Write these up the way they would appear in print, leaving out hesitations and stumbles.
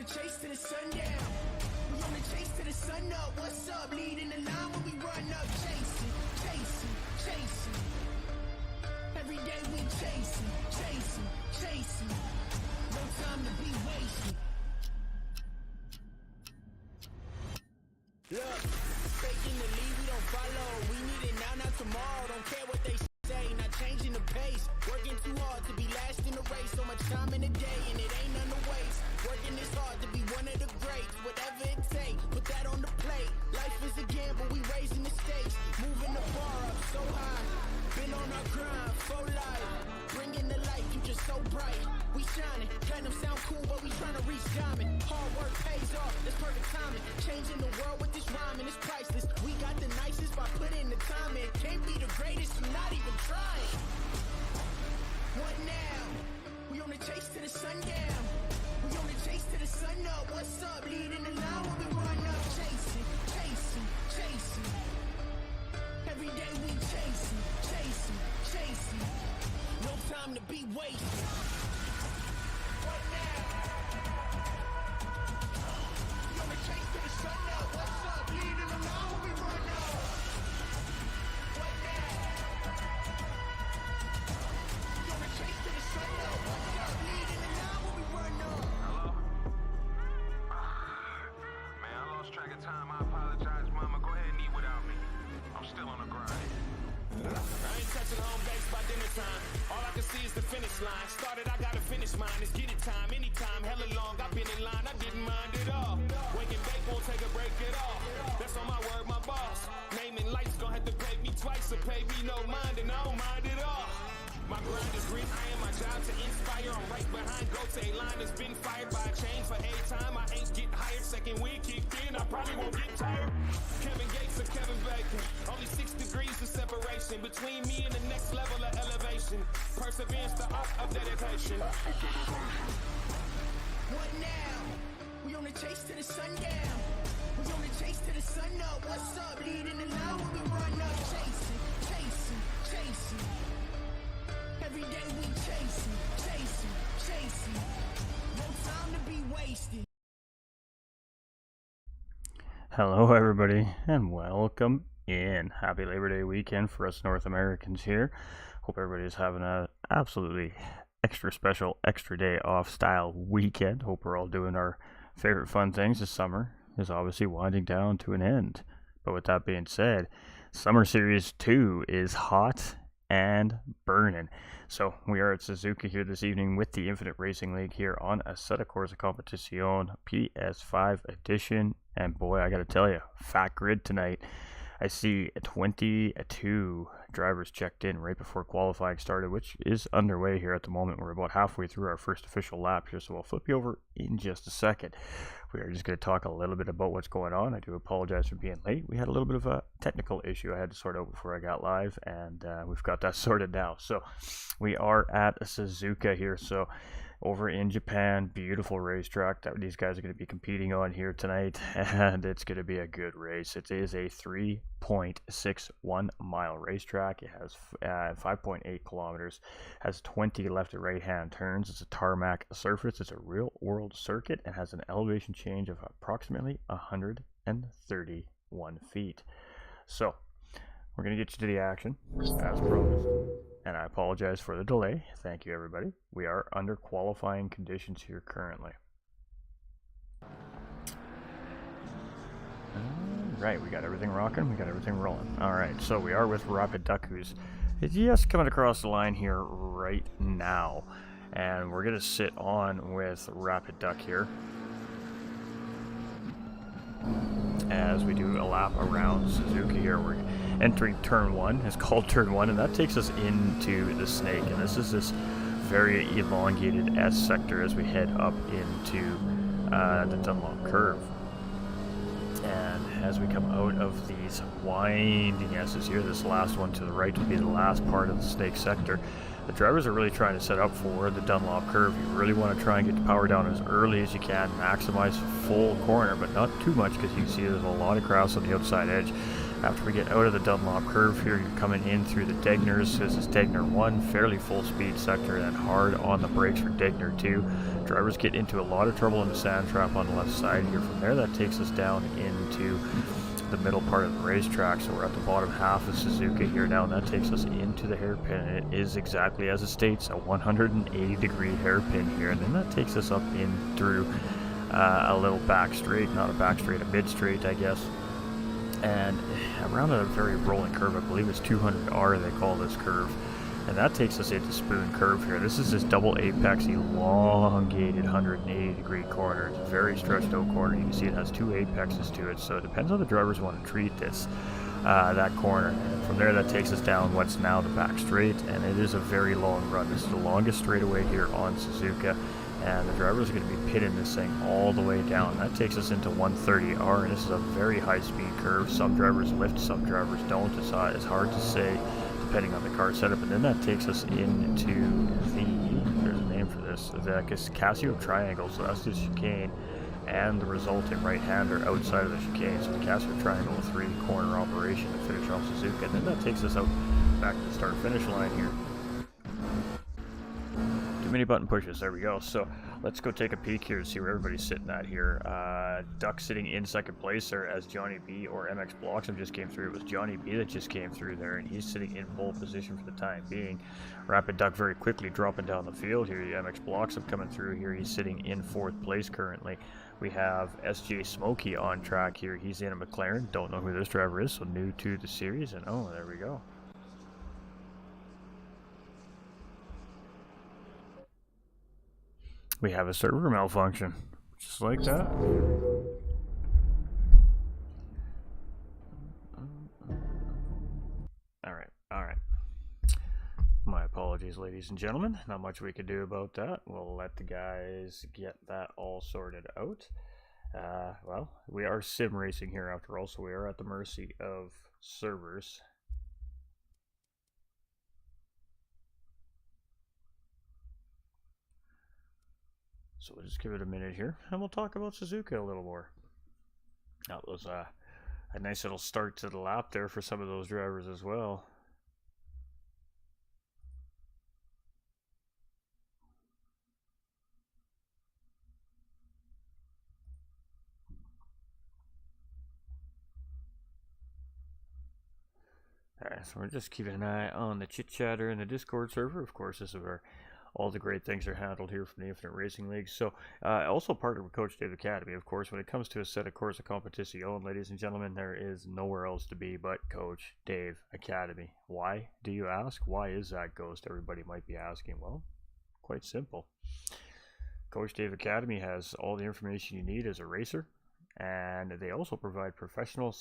Chase to the sundown. We on the chase to the sun up. What's up? Leading the line when we run up. Chasing, chasing, chasing. Every day we chasing, chasing, chasing. No time to be wasted. Look, faking the lead, we don't follow. We need it now, not tomorrow. Don't care what they say. Not changing the pace. Working too hard to be last in the race. So much time in the day, and it ain't none to waste. Working this hard to be one of the greats, whatever it takes, put that on the plate. Life is a gamble, we raising the stakes, moving the bar up so high. Been on our grind, for life, bringing the light, future so bright. We shining, platinum sound cool, but we trying to reach diamond. Hard work pays off, that's perfect timing. Changing the world with this rhyming, it's priceless. We got the nicest by putting the time in. Can't be the greatest, you're not even trying. What now? We on the chase to the sundown. We on the chase to the sun up. What's up? Leading the line when we run up. Chasing, chasing, chasing. Every day we chasing, chasing, chasing. No time to be wasted. What now? We on the chase to the sun up. What's up? Leading the line when we run up. What now? We on the chase to the sun up. What's up? Leading the line when we run up. Track of time, I apologize, mama. Go ahead and eat without me. I'm still on the grind. I ain't touching home base by dinner time. All I can see is the finish line. Started, I gotta finish mine. It's get it time, anytime, hella long. I've been in line, I didn't mind at all. Wake and bake won't take a break at all. That's on my word, my boss. Naming lights gon' have to pay me twice or pay me no mind, and I don't mind at all. My grind is grit, I am my job to inspire. I'm right behind goats, a line has been fired by a chain for a time. I ain't get hired, second wind kicked in, I probably won't get tired. Kevin Gates or Kevin Bacon, only 6 degrees of separation between me and the next level of elevation. Perseverance, the art of dedication. What now? We on the chase to the sundown. We on the chase to the sun up. What's up? Leading the line when we run up. Chasing, chasing, chasing. Every day we chasing, chasing, chasing. No time to be wasted. Hello everybody and welcome in. Happy Labor Day weekend for us North Americans here. Hope everybody's having an absolutely extra special, extra day off style weekend. Hope we're all doing our favorite fun things. This summer is obviously winding down to an end. But with that being said, Summer Series 2 is hot and burning. So we are at Suzuka here this evening with the Infinite Racing League here on Assetto Corsa Competizione PS5 edition. And boy, I gotta tell you, fat grid tonight. I see 22 drivers checked in right before qualifying started, which is underway here at the moment. We're about halfway through our first official lap here, so I'll flip you over in just a second. We are just going to talk a little bit about what's going on. I do apologize for being late. We had a little bit of a technical issue I had to sort out before I got live, and we've got that sorted now. So we are at Suzuka here, so over in Japan, beautiful racetrack that these guys are going to be competing on here tonight, and it's going to be a good race. It is a 3.61 mile racetrack. It has 5.8 kilometers, has 20 left and right hand turns. It's a tarmac surface. It's a real world circuit and has an elevation change of approximately 131 feet. So we're going to get you to the action as promised. And I apologize for the delay. Thank you, everybody. We are under qualifying conditions here currently. Alright, we got everything rocking. We got everything rolling. Alright, so we are with Rapid Duck, who's just coming across the line here right now. And we're going to sit on with Rapid Duck here as we do a lap around Suzuka here. We're entering turn 1. It's called turn 1, and that takes us into the snake. And this is this very elongated S sector as we head up into the Dunlop curve. And as we come out of these winding S's here, this last one to the right will be the last part of the snake sector. The drivers are really trying to set up for the Dunlop curve. You really want to try and get the power down as early as you can, maximize full corner, but not too much, because you can see there's a lot of grass on the outside edge. After we get out of the Dunlop curve here, you're coming in through the Degners. This is Degner 1, fairly full speed sector, and hard on the brakes for Degner 2. Drivers get into a lot of trouble in the sand trap on the left side here. From there, that takes us down into the middle part of the racetrack, so we're at the bottom half of Suzuka here now, and that takes us into the hairpin, and it is exactly as it states, a 180-degree hairpin here, and then that takes us up in through a little back straight, not a back straight, a mid straight, I guess, and around a very rolling curve. I believe it's 200R they call this curve, and that takes us into Spoon Curve here. This is this double apex elongated 180-degree corner. It's a very stretched out corner. You can see it has two apexes to it, so it depends how the drivers want to treat this, that corner. From there, that takes us down what's now the back straight, and it is a very long run. This is the longest straightaway here on Suzuka, and the drivers are going to be pitting this thing all the way down. That takes us into 130R, and this is a very high-speed curve. Some drivers lift, some drivers don't. It's hard to say, depending on the car setup. And then that takes us into there's a name for this, the Casio Triangle. So that's the chicane and the resulting right-hander outside of the chicane. So the Casio Triangle, a three-corner operation to finish off Suzuka. And then that takes us out back to the start-finish line here. Too many button pushes. There we go. So let's go take a peek here and see where everybody's sitting at here. Duck sitting in second place there as Johnny B or Mxbloxom just came through. It was Johnny B that just came through there, and he's sitting in pole position for the time being. Rapid Duck very quickly dropping down the field here. Mxbloxom coming through here. He's sitting in fourth place currently. We have SJ Smokey on track here. He's in a McLaren. Don't know who this driver is, so new to the series. And oh, there we go. We have a server malfunction, just like that. Alright. My apologies, ladies and gentlemen. Not much we could do about that. We'll let the guys get that all sorted out. Well, we are sim racing here after all, so we are at the mercy of servers. So we'll just give it a minute here, and we'll talk about Suzuka a little more. That was a nice little start to the lap there for some of those drivers as well. Alright, so we're just keeping an eye on the chit-chatter in the Discord server. Of course, this is where all the great things are handled here from the Infinite Racing League. So, also partnered with Coach Dave Academy, of course. When it comes to a set of Corsa Competition, ladies and gentlemen, there is nowhere else to be but Coach Dave Academy. Why, do you ask? Why is that, Ghost? Everybody might be asking. Well, quite simple. Coach Dave Academy has all the information you need as a racer, and they also provide professional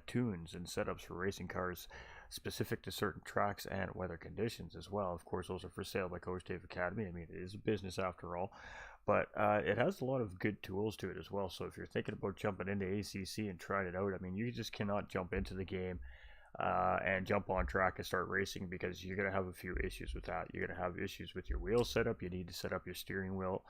tunes and setups for racing cars specific to certain tracks and weather conditions as well. Of course, those are for sale by Coach Dave Academy. I mean, it is a business after all, but it has a lot of good tools to it as well. So if you're thinking about jumping into ACC and trying it out, I mean, you just cannot jump into the game and jump on track and start racing, because you're going to have a few issues with that. You're going to have issues with your wheel setup. You need to set up your steering wheel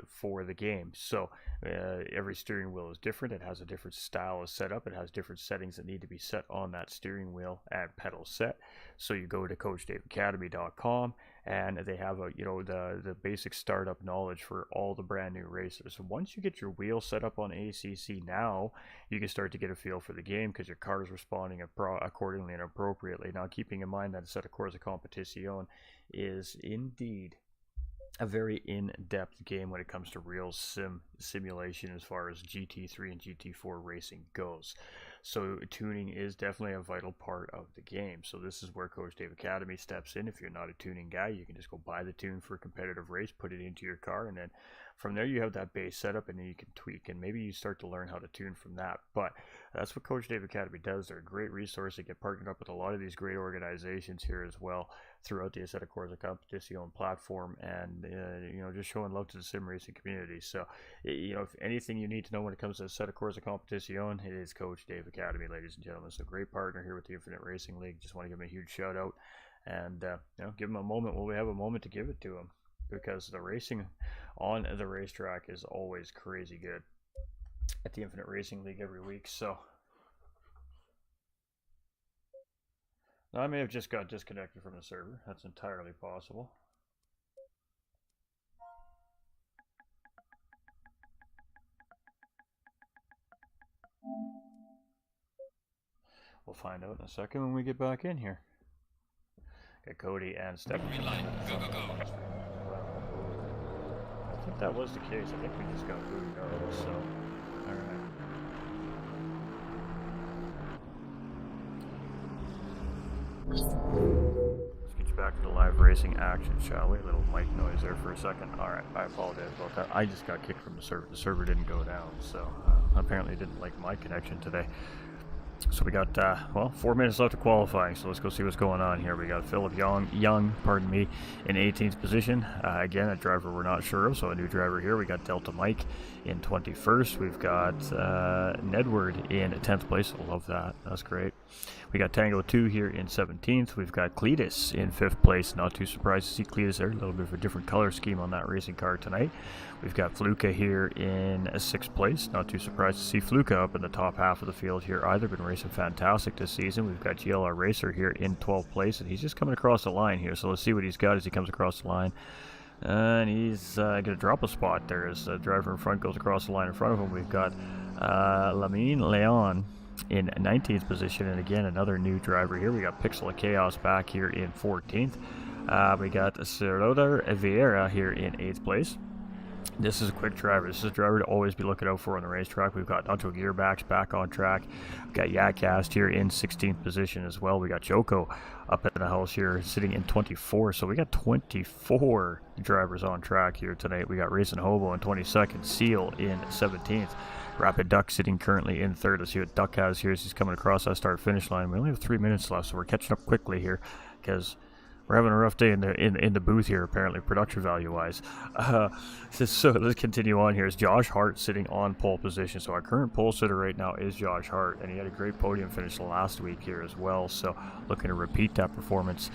for the game. So every steering wheel is different. It has a different style of setup. It has different settings that need to be set on that steering wheel and pedal set. So you go to CoachDaveAcademy.com, and they have the basic startup knowledge for all the brand new racers. So once you get your wheel set up on ACC, now you can start to get a feel for the game, because your car is responding accordingly and appropriately. Now, keeping in mind that a set of Corsa Competition is indeed a very in-depth game when it comes to real simulation as far as GT3 and GT4 racing goes. So tuning is definitely a vital part of the game. So this is where Coach Dave Academy steps in. If you're not a tuning guy, you can just go buy the tune for a competitive race, put it into your car, and then from there you have that base setup, and then you can tweak, and maybe you start to learn how to tune from that. But That's what Coach Dave Academy does. They're a great resource. They get partnered up with a lot of these great organizations here as well throughout the Assetto Corsa Competizione platform, and just showing love to the sim racing community. So, if anything you need to know when it comes to Assetto Corsa Competizione, it is Coach Dave Academy, ladies and gentlemen. So, great partner here with the Infinite Racing League. Just want to give him a huge shout out, and give him a moment when we have a moment to give it to him, because the racing on the racetrack is always crazy good at the Infinite Racing League every week. So I may have just got disconnected from the server. That's entirely possible. We'll find out in a second when we get back in here. Got Cody and Stephanie. Green light. Go, go, go. I think that was the case. I think we just got booted out. So, alright. Let's get you back to the live racing action, shall we? A little mic noise there for a second. Alright, I apologize about that. I just got kicked from the server. The server didn't go down, so apparently it didn't like my connection today. So we got, 4 minutes left of qualifying, so let's go see what's going on here. We got Philip Young, in 18th position. Again, a driver we're not sure of, so a new driver here. We got Delta Mike in 21st. We've got Nedward in 10th place. I love that. That's great. We got Tango 2 here in 17th. We've got Cletus in 5th place. Not too surprised to see Cletus there. A little bit of a different color scheme on that racing car tonight. We've got Fluka here in 6th place. Not too surprised to see Fluka up in the top half of the field here either. Been racing fantastic this season. We've got GLR Racer here in 12th place, and he's just coming across the line here. So let's see what he's got as he comes across the line. And he's going to drop a spot there as the driver in front goes across the line in front of him. We've got Lamine Leon in 19th position, and again another new driver here. We got Pixel of Chaos back here in 14th. We got Cerrodar Vieira here in 8th place. This is a quick driver. This is a driver to always be looking out for on the racetrack. We've got Nacho Gearbacks back on track. We've got Yakcast here in 16th position as well. We got Joko up in the house here sitting in 24. So we got 24 drivers on track here tonight. We got Racing Hobo in 22nd. Seal in 17th. Rapid Duck sitting currently in 3rd. Let's see what Duck has here as he's coming across that start-finish line. We only have 3 minutes left, so we're catching up quickly here because we're having a rough day in the booth here, apparently, production value-wise. So let's continue on here. It's Josh Hart sitting on pole position. So our current pole sitter right now is Josh Hart, and he had a great podium finish last week here as well. So looking to repeat that performance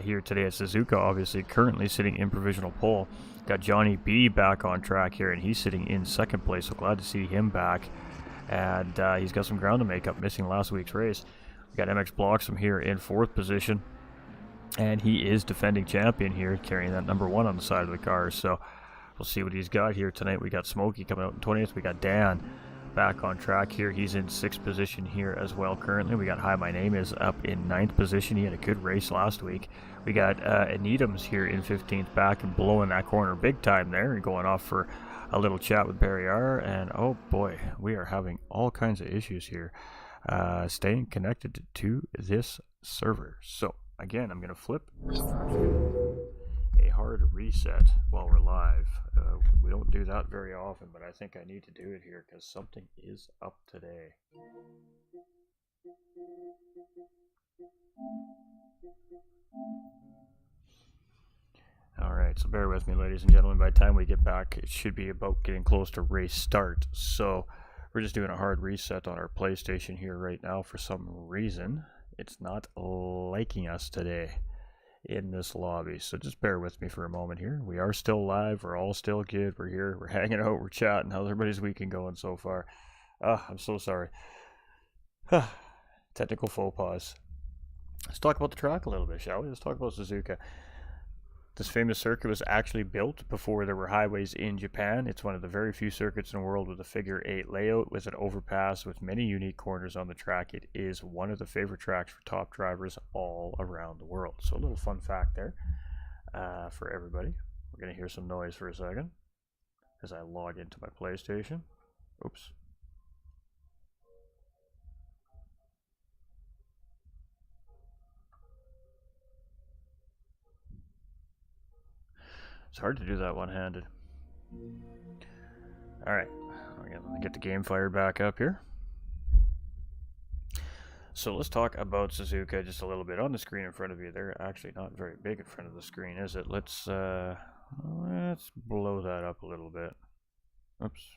here today at Suzuka, obviously currently sitting in provisional pole. Got Johnny B back on track here, and he's sitting in 2nd place. So glad to see him back. And he's got some ground to make up, missing last week's race. We got Mxbloxom here in 4th position. And he is defending champion here, carrying that number 1 on the side of the car. So we'll see what he's got here tonight. We got Smokey coming out in 20th. We got Dan back on track here. He's in 6th position here as well currently. We got Hi My Name is up in 9th position. He had a good race last week. We got Anitams here in 15th, back and blowing that corner big time there and going off for a little chat with Barry R. And oh boy, we are having all kinds of issues here staying connected to this server. So again, I'm going to flip a hard reset while we're live. We don't do that very often, but I think I need to do it here because something is up today. Alright, so bear with me, ladies and gentlemen. By the time we get back, it should be about getting close to race start. So we're just doing a hard reset on our PlayStation here right now. For some reason, it's not liking us today in this lobby, so just bear with me for a moment here. We are still live. We're all still good. We're here. We're hanging out. We're chatting. How's everybody's weekend going so far? I'm so sorry. Technical faux pas. Let's talk about the track a little bit, shall we? Let's talk about Suzuka. This famous circuit was actually built before there were highways in Japan. It's one of the very few circuits in the world with a figure 8 layout with an overpass with many unique corners on the track. It is one of the favorite tracks for top drivers all around the world. So a little fun fact there for everybody. We're going to hear some noise for a second as I log into my PlayStation. Oops. It's hard to do that one-handed. Alright, we're going to get the game fired back up here. So let's talk about Suzuka just a little bit. On the screen in front of you, they're actually not very big in front of the screen, is it? Let's blow that up a little bit. Oops.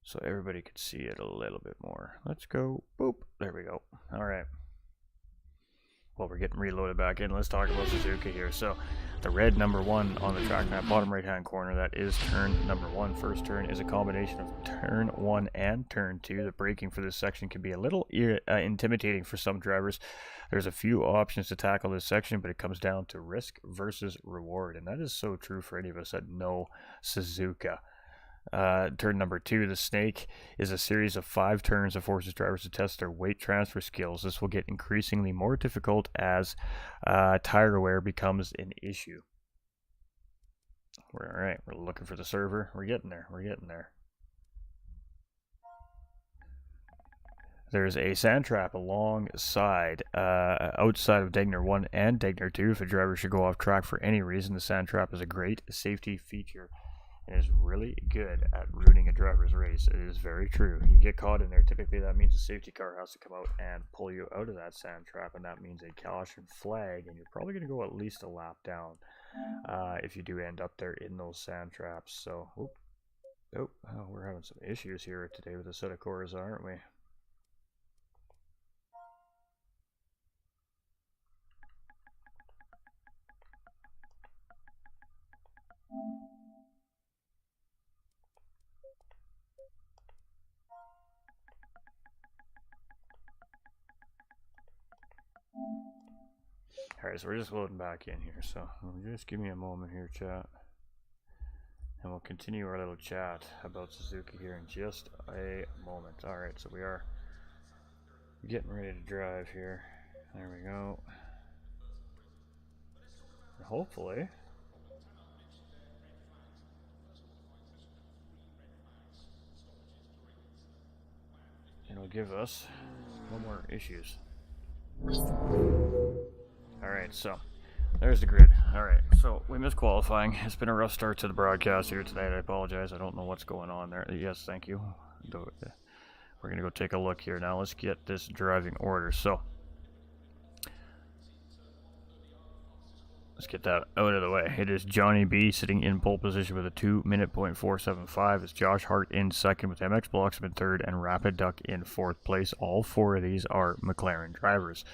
So everybody could see it a little bit more. Let's go. Boop. There we go. All right. Well, we're getting reloaded back in. Let's talk about Suzuka here. So the red number 1 on the track map, bottom right hand corner, that is turn number 1. First turn is a combination of turn 1 and turn 2. The braking for this section can be a little intimidating for some drivers. There's a few options to tackle this section, but it comes down to risk versus reward, and that is so true for any of us that know Suzuka. Turn number 2, the snake, is a series of 5 turns that forces drivers to test their weight transfer skills. This will get increasingly more difficult as tire wear becomes an issue. All right, we're looking for the server. We're getting there. There's a sand trap alongside, outside of Degner 1 and Degner 2. If a driver should go off track for any reason, the sand trap is a great safety feature. It is really good at ruining a driver's race. It is very true. You get caught in there, typically that means a safety car has to come out and pull you out of that sand trap, and that means a caution flag, and you're probably going to go at least a lap down if you do end up there in those sand traps. So, we're having some issues here today with the set of cores, aren't we? Alright, so we're just loading back in here, so just give me a moment here, chat. And we'll continue our little chat about Suzuka here in just a moment. Alright, so we are getting ready to drive here. There we go. And hopefully it'll give us no more issues. Alright, so there's the grid. Alright, so we missed qualifying. It's been a rough start to the broadcast here tonight. I apologize. I don't know what's going on there. Yes, thank you. We're going to go take a look here now. Let's get this driving order. So let's get that out of the way. It is Johnny B sitting in pole position with a 2:475. It's Josh Hart in second with Mxbloxom in third and Rapid Duck in fourth place. All 4 of these are McLaren drivers.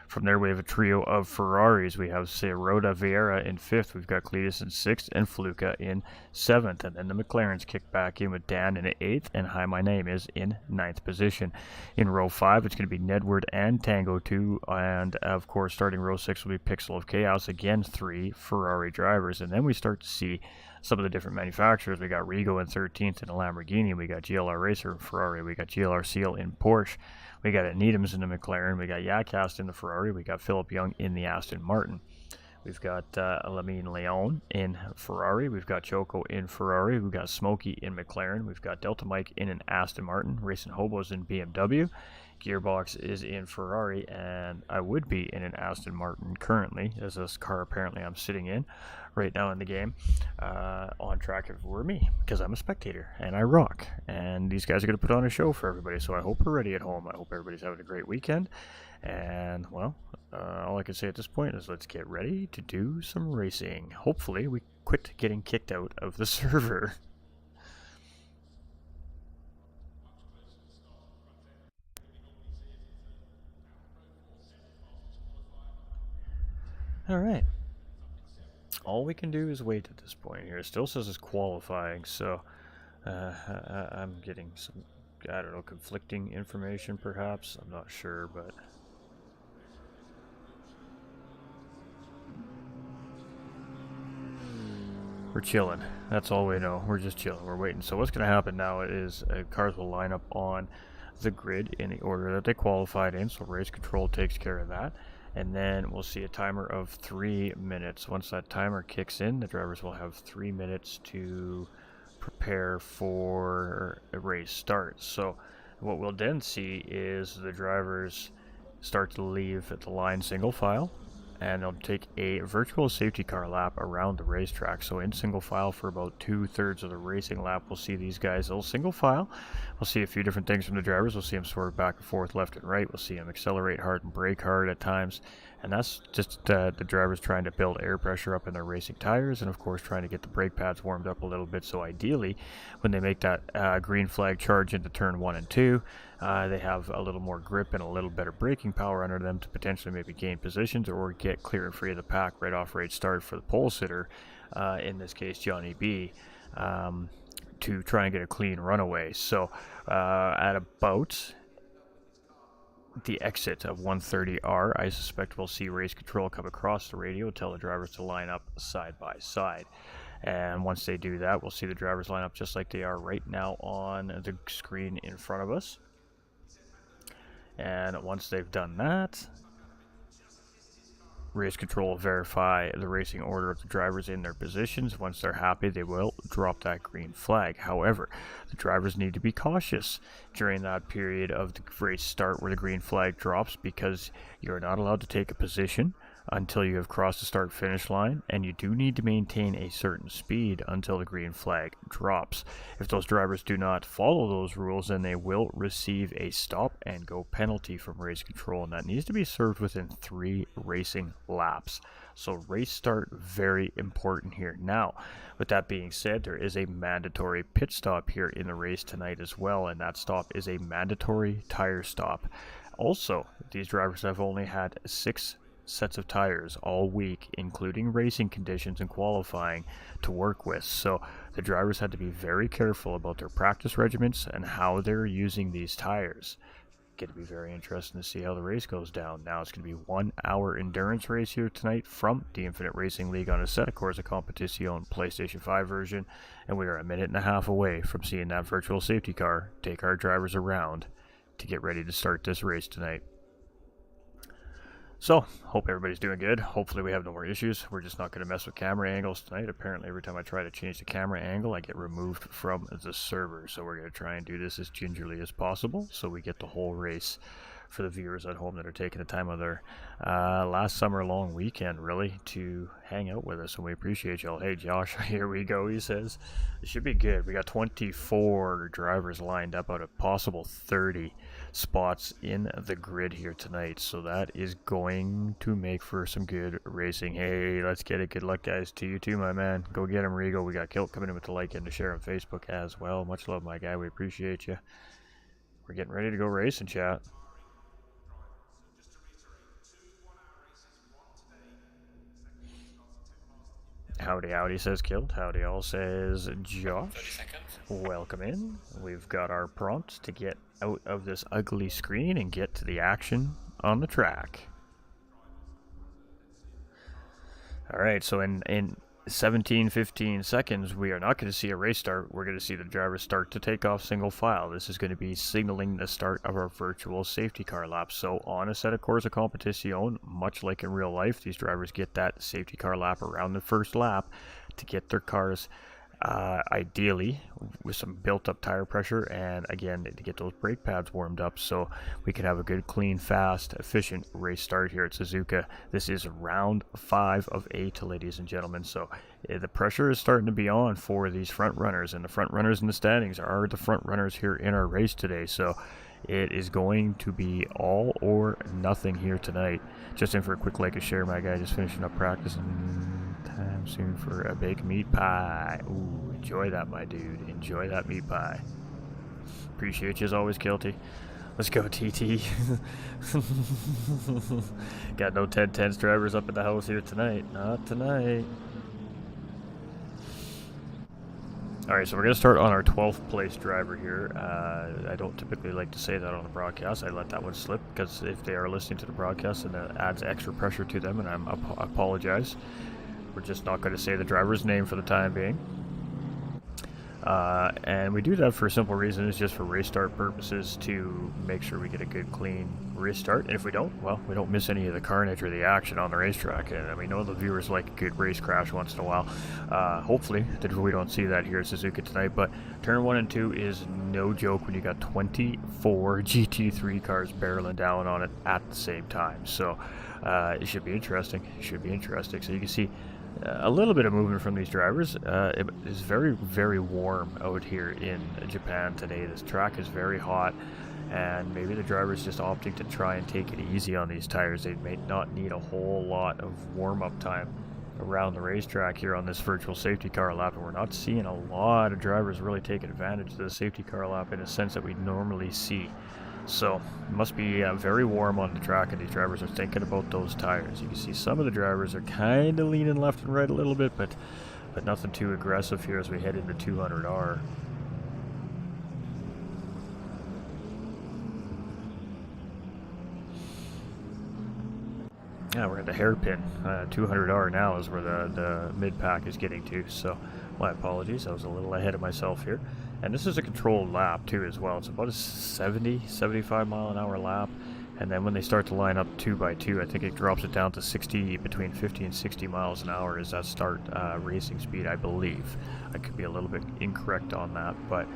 From there, we have a trio of Ferraris. We have Sirota Vieira in 5th. We've got Cletus in 6th and Fluka in 7th. And then the McLarens kick back in with Dan in 8th and Hi My Name is in 9th position. In row 5, it's going to be Nedward and Tango 2. And, of course, starting row 6 will be Pixel of Chaos. Again, 3 Ferrari drivers. And then we start to see some of the different manufacturers. We got Rigo in 13th in a Lamborghini. We got GLR Racer in Ferrari. We got GLR Seal in Porsche. We got Needhams in the McLaren. We got Yakast in the Ferrari. We got Philip Young in the Aston Martin. We've got Lamine Leon in Ferrari. We've got Choco in Ferrari. We've got Smokey in McLaren. We've got Delta Mike in an Aston Martin. Racing Hobos in BMW. Gearbox is in Ferrari, and I would be in an Aston Martin currently, as this car apparently I'm sitting in right now in the game, on track if it were me, because I'm a spectator and I rock, and these guys are going to put on a show for everybody, so I hope we're ready at home. I hope everybody's having a great weekend, and well, all I can say at this point is let's get ready to do some racing. Hopefully we quit getting kicked out of the server. Alright. All we can do is wait at this point here. It still says it's qualifying, so I'm getting some, I don't know, conflicting information perhaps. I'm not sure, but we're chilling. That's all we know. We're just chilling. We're waiting. So what's going to happen now is cars will line up on the grid in the order that they qualified in, so race control takes care of that. And then we'll see a timer of 3 minutes. Once that timer kicks in, the drivers will have 3 minutes to prepare for a race start. So what we'll then see is the drivers start to leave at the line single file, and they'll take a virtual safety car lap around the racetrack. So in single file for about 2/3 of the racing lap, we'll see these guys. They'll single file. We'll see a few different things from the drivers. We'll see them swerve back and forth, left and right. We'll see them accelerate hard and brake hard at times. And that's just the drivers trying to build air pressure up in their racing tires, and of course trying to get the brake pads warmed up a little bit. So ideally, when they make that green flag charge into turn 1 and 2, they have a little more grip and a little better braking power under them to potentially maybe gain positions or get clear and free of the pack right off rate start for the pole sitter, in this case Johnny B, to try and get a clean runaway. So at about the exit of 130R, I suspect we'll see race control come across the radio, tell the drivers to line up side by side. And once they do that, we'll see the drivers line up just like they are right now on the screen in front of us. And once they've done that, race control will verify the racing order of the drivers in their positions. Once they're happy, they will drop that green flag. However, the drivers need to be cautious during that period of the race start where the green flag drops, because you're not allowed to take a position until you have crossed the start finish line, and you do need to maintain a certain speed until the green flag drops. If those drivers do not follow those rules, then they will receive a stop and go penalty from race control, and that needs to be served within 3 racing laps. So race start, very important here. Now, with that being said, there is a mandatory pit stop here in the race tonight as well, and that stop is a mandatory tire stop. Also, these drivers have only had 6 sets of tires all week, including racing conditions and qualifying, to work with. So the drivers had to be very careful about their practice regimens and how they're using these tires. Going to be very interesting to see how the race goes down. Now it's going to be 1 hour endurance race here tonight from the Infinite Racing League on a set, of course, a Competition PlayStation 5 version, and we are a minute and a half away from seeing that virtual safety car take our drivers around to get ready to start this race tonight. So, hope everybody's doing good. Hopefully we have no more issues. We're just not going to mess with camera angles tonight. Apparently every time I try to change the camera angle, I get removed from the server. So we're going to try and do this as gingerly as possible so we get the whole race for the viewers at home that are taking the time of their last summer long weekend, really, to hang out with us, and we appreciate y'all. Hey Josh, here we go, he says. It should be good. We got 24 drivers lined up out of possible 30 spots in the grid here tonight, so that is going to make for some good racing. Hey, let's get it. Good luck, guys, to you too, my man. Go get him, Rigo. We got Kilt coming in with the like and the share on Facebook as well. Much love, my guy. We appreciate you. We're getting ready to go racing, chat. Howdy, howdy, says Kilt. Howdy, all, says Josh. Welcome in. We've got our prompts to get out of this ugly screen and get to the action on the track. Alright, so in 15 seconds, we are not going to see a race start. We're going to see the drivers start to take off single file. This is going to be signaling the start of our virtual safety car lap. So on a set of Corsa Competition, much like in real life, these drivers get that safety car lap around the first lap to get their cars ideally with some built-up tire pressure, and again to get those brake pads warmed up so we can have a good, clean, fast, efficient race start here at Suzuka. This is round 5 of 8, ladies and gentlemen, so the pressure is starting to be on for these front runners, and the front runners in the standings are the front runners here in our race today. So it is going to be all or nothing here tonight. Just in for a quick like and share, my guy, just finishing up practice, and time soon for a baked meat pie. Ooh, enjoy that, my dude. Enjoy that meat pie. Appreciate you as always, Kilty. Let's go, TT. Got no 10-10s drivers up in the house here tonight. Not tonight. Alright, so we're going to start on our 12th place driver here. I don't typically like to say that on the broadcast. I let that one slip because if they are listening to the broadcast, then that adds extra pressure to them, and I apologize. We're just not going to say the driver's name for the time being. And we do that for a simple reason. It's just for race start purposes to make sure we get a good clean restart. And if we don't, well, we don't miss any of the carnage or the action on the racetrack. And we know the viewers like a good race crash once in a while. Hopefully we don't see that here at Suzuka tonight, but turn 1 and 2 is no joke when you got 24 GT3 cars barreling down on it at the same time. So it should be interesting. So you can see a little bit of movement from these drivers. It is very, very warm out here in Japan today. This track is very hot, and maybe the drivers just opting to try and take it easy on these tires. They may not need a whole lot of warm-up time around the racetrack here on this virtual safety car lap, and we're not seeing a lot of drivers really taking advantage of the safety car lap in a sense that we normally see. So it must be very warm on the track, and these drivers are thinking about those tires. You can see some of the drivers are kind of leaning left and right a little bit, but nothing too aggressive here as we head into 200R. Yeah, we're at the hairpin. 200R now is where the mid-pack is getting to, so my apologies. I was a little ahead of myself here. And this is a controlled lap too as well. It's about a 75 mile an hour lap, and then when they start to line up 2x2, I think it drops it down to 60, between 50 and 60 miles an hour is that start racing speed, I believe. I could be a little bit incorrect on that, but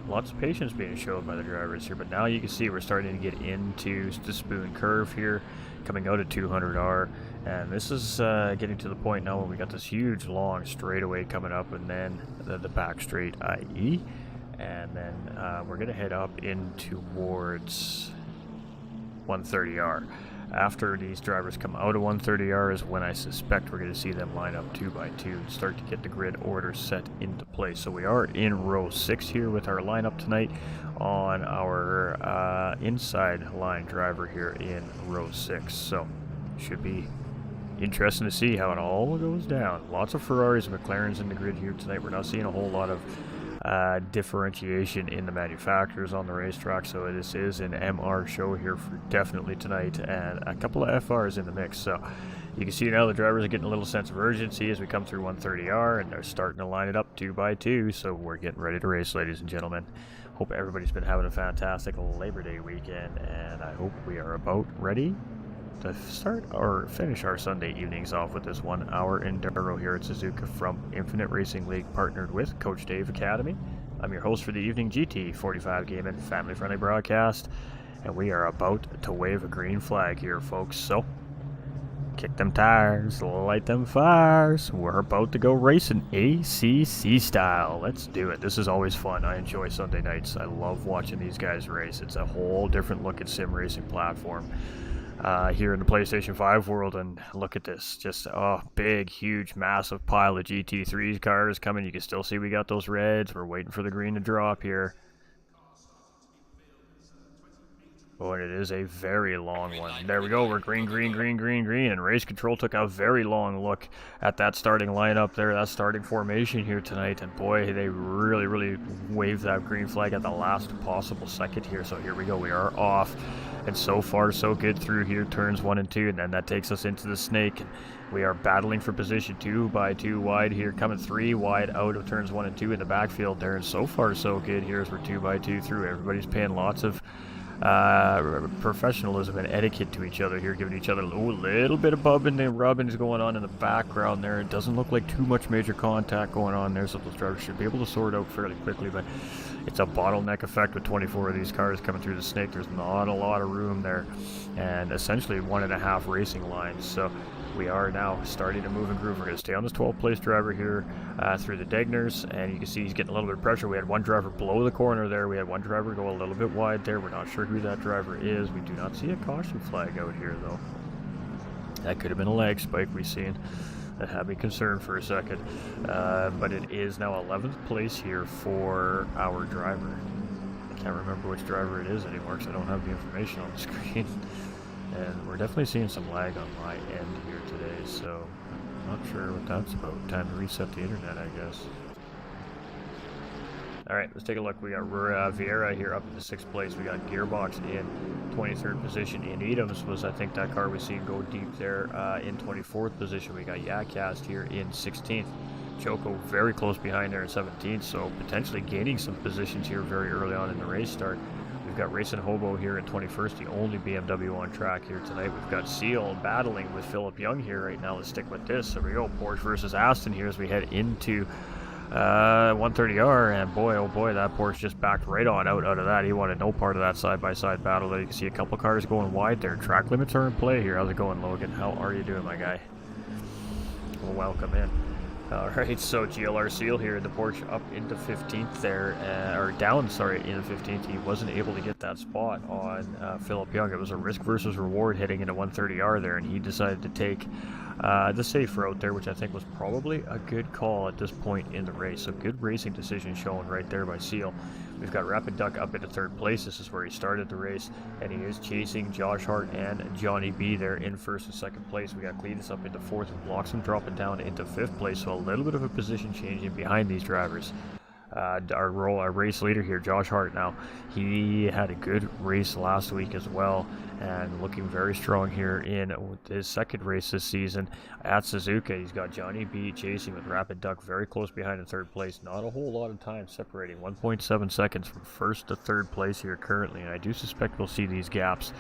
lots of patience being shown by the drivers here. But now you can see we're starting to get into the spoon curve here, coming out at 200R, and this is getting to the point now when we got this huge long straightaway coming up, and then the back straight, IE, and then we're going to head up in towards 130R. After these drivers come out of 130R is when I suspect we're going to see them line up 2x2 and start to get the grid order set into place. So we are in row 6 here with our lineup tonight on our inside line driver here in row 6. So should be interesting to see how it all goes down. Lots of Ferraris and McLarens in the grid here tonight. We're not seeing a whole lot of differentiation in the manufacturers on the racetrack, so this is an MR show here for definitely tonight, and a couple of FRs in the mix. So you can see now the drivers are getting a little sense of urgency as we come through 130R, and they're starting to line it up 2x2, so we're getting ready to race, ladies and gentlemen. Hope everybody's been having a fantastic Labor Day weekend, and I hope we are about ready to start or finish our Sunday evenings off with this 1 hour enduro here at Suzuka from Infinite Racing League, partnered with Coach Dave Academy. I'm your host for the evening, GT45 Gaming, family-friendly broadcast, and we are about to wave a green flag here, folks. So kick them tires, light them fires. We're about to go racing ACC style. Let's do it. This is always fun. I enjoy Sunday nights. I love watching these guys race. It's a whole different look at sim racing platform here in the PlayStation 5 world, and look at this, just big, huge, massive pile of GT3 cars coming. You can still see we got those reds. We're waiting for the green to drop here. Oh, and it is a very long one. There we go. We're green, and Race Control took a very long look at that starting lineup there, that starting formation here tonight, and boy, they really waved that green flag at the last possible second here. So here we go. We are off, and so far so good through here, turns 1 and 2, and then that takes us into the snake, and we are battling for position 2x2 wide here, coming 3 wide out of turns 1 and 2 in the backfield there, and so far so good here as we're 2x2 through. Everybody's paying lots of professionalism and etiquette to each other here, giving each other a little bit of bubbing and rubbing is going on in the background there. It doesn't look like too much major contact going on there, so those drivers should be able to sort out fairly quickly, but it's a bottleneck effect with 24 of these cars coming through the snake. There's not a lot of room there, and essentially 1.5 racing lines. So we are now starting to move and groove. We're going to stay on this 12th place driver here through the Degners, and you can see he's getting a little bit of pressure. We had one driver blow the corner there. We had one driver go a little bit wide there. We're not sure who that driver is. We do not see a caution flag out here, though. That could have been a lag spike we seen. That had me concerned for a second. But it is now 11th place here for our driver. I can't remember which driver it is anymore because I don't have the information on the screen. And we're definitely seeing some lag on my end here today, so I'm not sure what that's about. Time to reset the internet, I guess. Alright, let's take a look. We got Vieira here up in the 6th place. We got Gearbox in 23rd position. In Edams was, I think, that car we seen go deep there in 24th position. We got Yakast here in 16th. Choco very close behind there in 17th, so potentially gaining some positions here very early on in the race start. We've got Racing Hobo here in 21st, the only BMW on track here tonight. We've got Seal battling with Philip Young here right now. Let's stick with this. There we go, Porsche versus Aston here as we head into 130R, and boy, oh boy, that Porsche just backed right on out of that. He wanted no part of that side-by-side battle. There you can see a couple cars going wide there. Track limits are in play here. How's it going, Logan? How are you doing, my guy? Well, welcome in. Alright, so GLR Seal here, the Porsche up into 15th there, or down, sorry, into 15th. He wasn't able to get that spot on Philip Young. It was a risk versus reward heading into 130R there, and he decided to take the safe route there, which I think was probably a good call at this point in the race. So good racing decision shown right there by Seal. We've got Rapid Duck up into 3rd place. This is where he started the race, and he is chasing Josh Hart and Johnny B there in 1st and 2nd place. We got Cletus up into 4th, and Bloxom dropping down into 5th place. So a little bit of a position change in behind these drivers. Our race leader here, Josh Hart now, he had a good race last week as well, and looking very strong here in his 2nd race this season at Suzuka. He's got Johnny B chasing with Rapid Duck very close behind in 3rd place. Not a whole lot of time separating, 1.7 seconds from 1st to 3rd place here currently, and I do suspect we'll see these gaps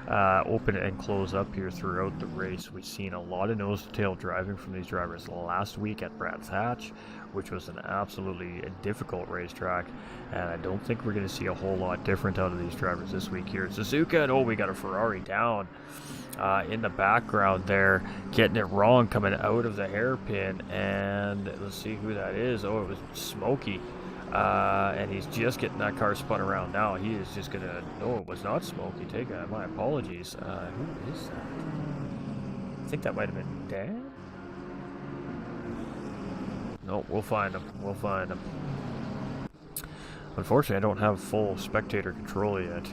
open and close up here throughout the race. We've seen a lot of nose-to-tail driving from these drivers last week at Brands Hatch, which was an absolutely difficult racetrack, and I don't think we're going to see a whole lot different out of these drivers this week here at Suzuka. And oh, we got a Ferrari down in the background there, getting it wrong coming out of the hairpin, and let's see who that is. Oh, it was Smokey. And he's just getting that car spun around now. He is just gonna. No, it was not Smokey. My apologies. Who is that? I think that might have been Dan. No, we'll find him. We'll find him. Unfortunately, I don't have full spectator control yet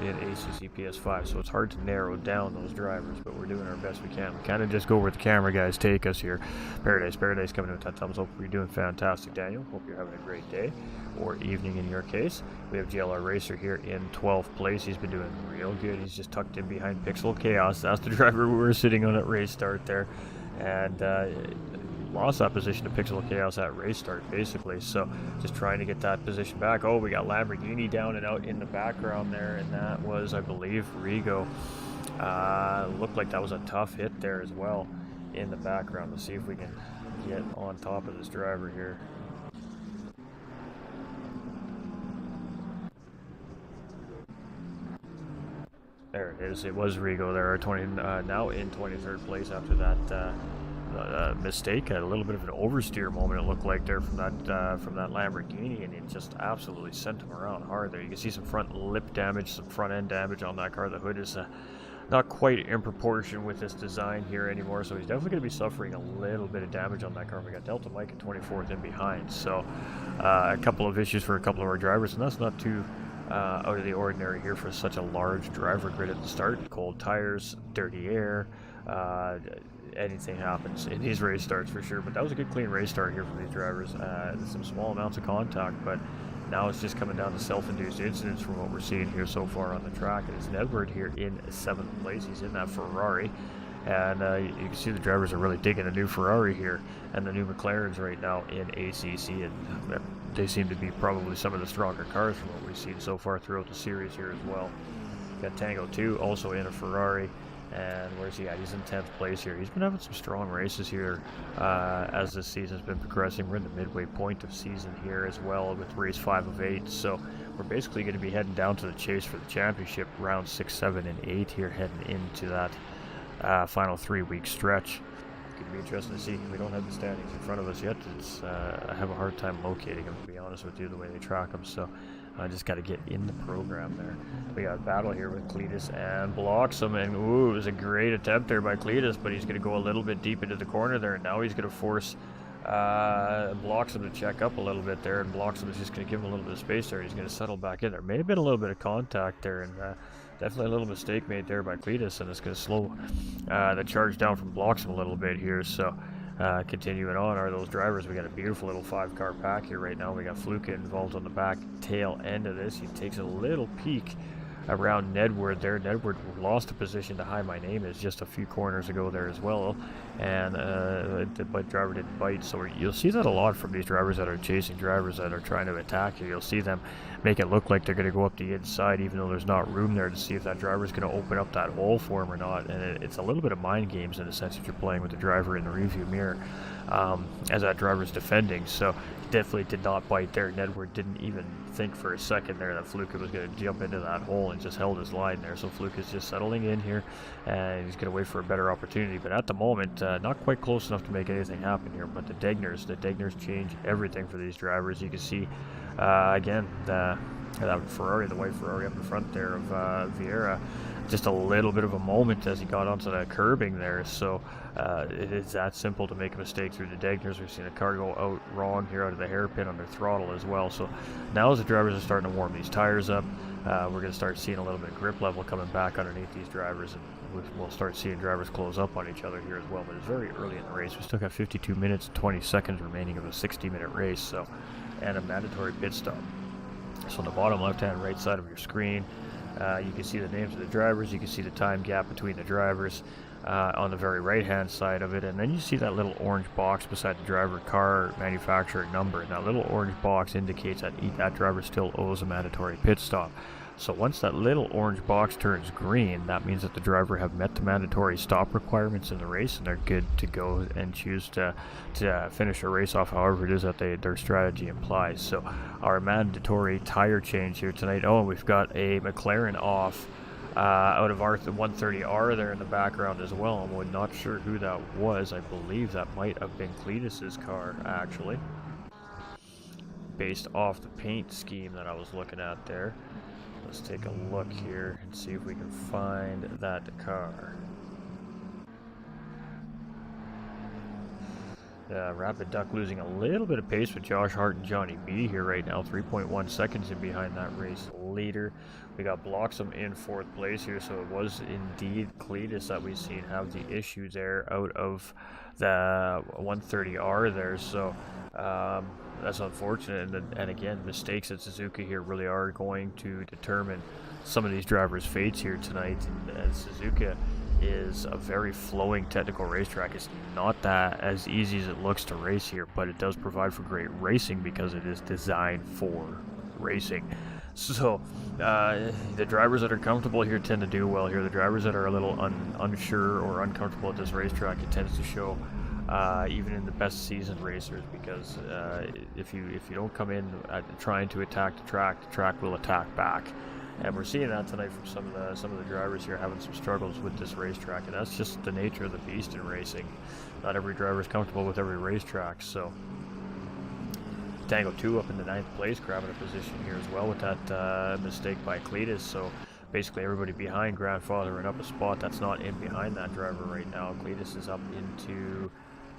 in ACC PS5, so it's hard to narrow down those drivers, but we're doing our best we can. We kind of just go where the camera guys take us here. Paradise coming in with that thumbs up. You're doing fantastic, Daniel. Hope you're having a great day, or evening in your case. We have GLR Racer here in 12th place. He's been doing real good. He's just tucked in behind Pixel Chaos. That's the driver we were sitting on at race start there, and lost that position to Pixel Chaos at race start, basically. So just trying to get that position back. Oh, we got Lamborghini down and out in the background there, and that was, I believe, Rigo. Looked like that was a tough hit there as well in the background. Let's see if we can get on top of this driver here. There it is. It was Rigo there, now in 23rd place after that mistake. Had a little bit of an oversteer moment, it looked like, there from that Lamborghini, and it just absolutely sent him around hard there. You can see some front lip damage, some front end damage on that car. The hood is not quite in proportion with this design here anymore, so he's definitely going to be suffering a little bit of damage on that car. We got Delta Mike at 24th in behind, so a couple of issues for a couple of our drivers, and that's not too out of the ordinary here for such a large driver grid at the start. Cold tires, dirty air, anything happens in these race starts for sure. But that was a good clean race start here for these drivers. Some small amounts of contact, but now it's just coming down to self-induced incidents from what we're seeing here so far on the track. And it's Edward here in 7th place. He's in that Ferrari, and you can see the drivers are really digging a new Ferrari here and the new McLarens right now in ACC, and they seem to be probably some of the stronger cars from what we've seen so far throughout the series here as well. Got Tango 2 also in a Ferrari. And where's he at? He's in 10th place here. He's been having some strong races here as this season's been progressing. We're in the midway point of season here as well with race 5 of 8. So we're basically going to be heading down to the chase for the championship, round 6, 7, and 8 here, heading into that final 3-week stretch. It's going to be interesting to see. We don't have the standings in front of us yet. I have a hard time locating them, to be honest with you, the way they track them. So I just got to get in the program there. We got a battle here with Cletus and Bloxom, and ooh, it was a great attempt there by Cletus, but he's going to go a little bit deep into the corner there, and now he's going to force Bloxom to check up a little bit there, and Bloxom is just going to give him a little bit of space there. He's going to settle back in there. May have been a little bit of contact there, and definitely a little mistake made there by Cletus, and it's going to slow the charge down from Bloxom a little bit here. So continuing on are those drivers. We got a beautiful little 5-car pack here right now. We got Fluka involved on the back tail end of this. He takes a little peek around Nedward there. Nedward lost a position to Hi My Name Is just a few corners ago there as well, and the driver didn't bite. So you'll see that a lot from these drivers that are chasing drivers that are trying to attack you. You'll see them make it look like they're going to go up the inside, even though there's not room there, to see if that driver's going to open up that hole for him or not. And it's a little bit of mind games in the sense that you're playing with the driver in the rearview mirror as that driver's defending. So definitely did not bite there. Nedward didn't even think for a second there that Fluka was going to jump into that hole and just held his line there. So Fluka's just settling in here, and he's going to wait for a better opportunity. But at the moment, not quite close enough to make anything happen here. But the Degners change everything for these drivers. You can see, again, that Ferrari, the white Ferrari up in front there of Vieira, just a little bit of a moment as he got onto that curbing there. So it is that simple to make a mistake through the Degners. We've seen a car go out wrong here out of the hairpin on their throttle as well. So now as the drivers are starting to warm these tires up, we're going to start seeing a little bit of grip level coming back underneath these drivers, and we'll start seeing drivers close up on each other here as well. But it's very early in the race. We still got 52 minutes and 20 seconds remaining of a 60-minute race, so, and a mandatory pit stop. So on the bottom left-hand right side of your screen, you can see the names of the drivers. You can see the time gap between the drivers on the very right-hand side of it. And then you see that little orange box beside the driver car manufacturer number. And that little orange box indicates that that driver still owes a mandatory pit stop. So once that little orange box turns green, that means that the driver have met the mandatory stop requirements in the race, and they're good to go and choose to finish a race off however it is that their strategy implies. So our mandatory tire change here tonight. Oh, and we've got a McLaren off out of our 130R there in the background as well. I'm not sure who that was. I believe that might have been Cletus's car, actually, based off the paint scheme that I was looking at there. Let's take a look here and see if we can find that car. Rapid Duck losing a little bit of pace with Josh Hart and Johnny B here right now. 3.1 seconds in behind that race leader. We got Mxbloxom in 4th place here, so it was indeed Cletus that we've seen have the issue there out of the 130R there. So that's unfortunate, and again, mistakes at Suzuka here really are going to determine some of these drivers' fates here tonight. And Suzuka is a very flowing technical racetrack. It's not that as easy as it looks to race here, but it does provide for great racing because it is designed for racing. So the drivers that are comfortable here tend to do well here. The drivers that are a little unsure or uncomfortable at this racetrack, it tends to show even in the best seasoned racers, because if you don't come in trying to attack the track will attack back. And we're seeing that tonight from some of the drivers here having some struggles with this racetrack, and that's just the nature of the beast in racing. Not every driver is comfortable with every racetrack. So Tango 2 up in the 9th place, grabbing a position here as well with that mistake by Cletus. So basically everybody behind Grandfather and up a spot that's not in behind that driver right now. Cletus is up into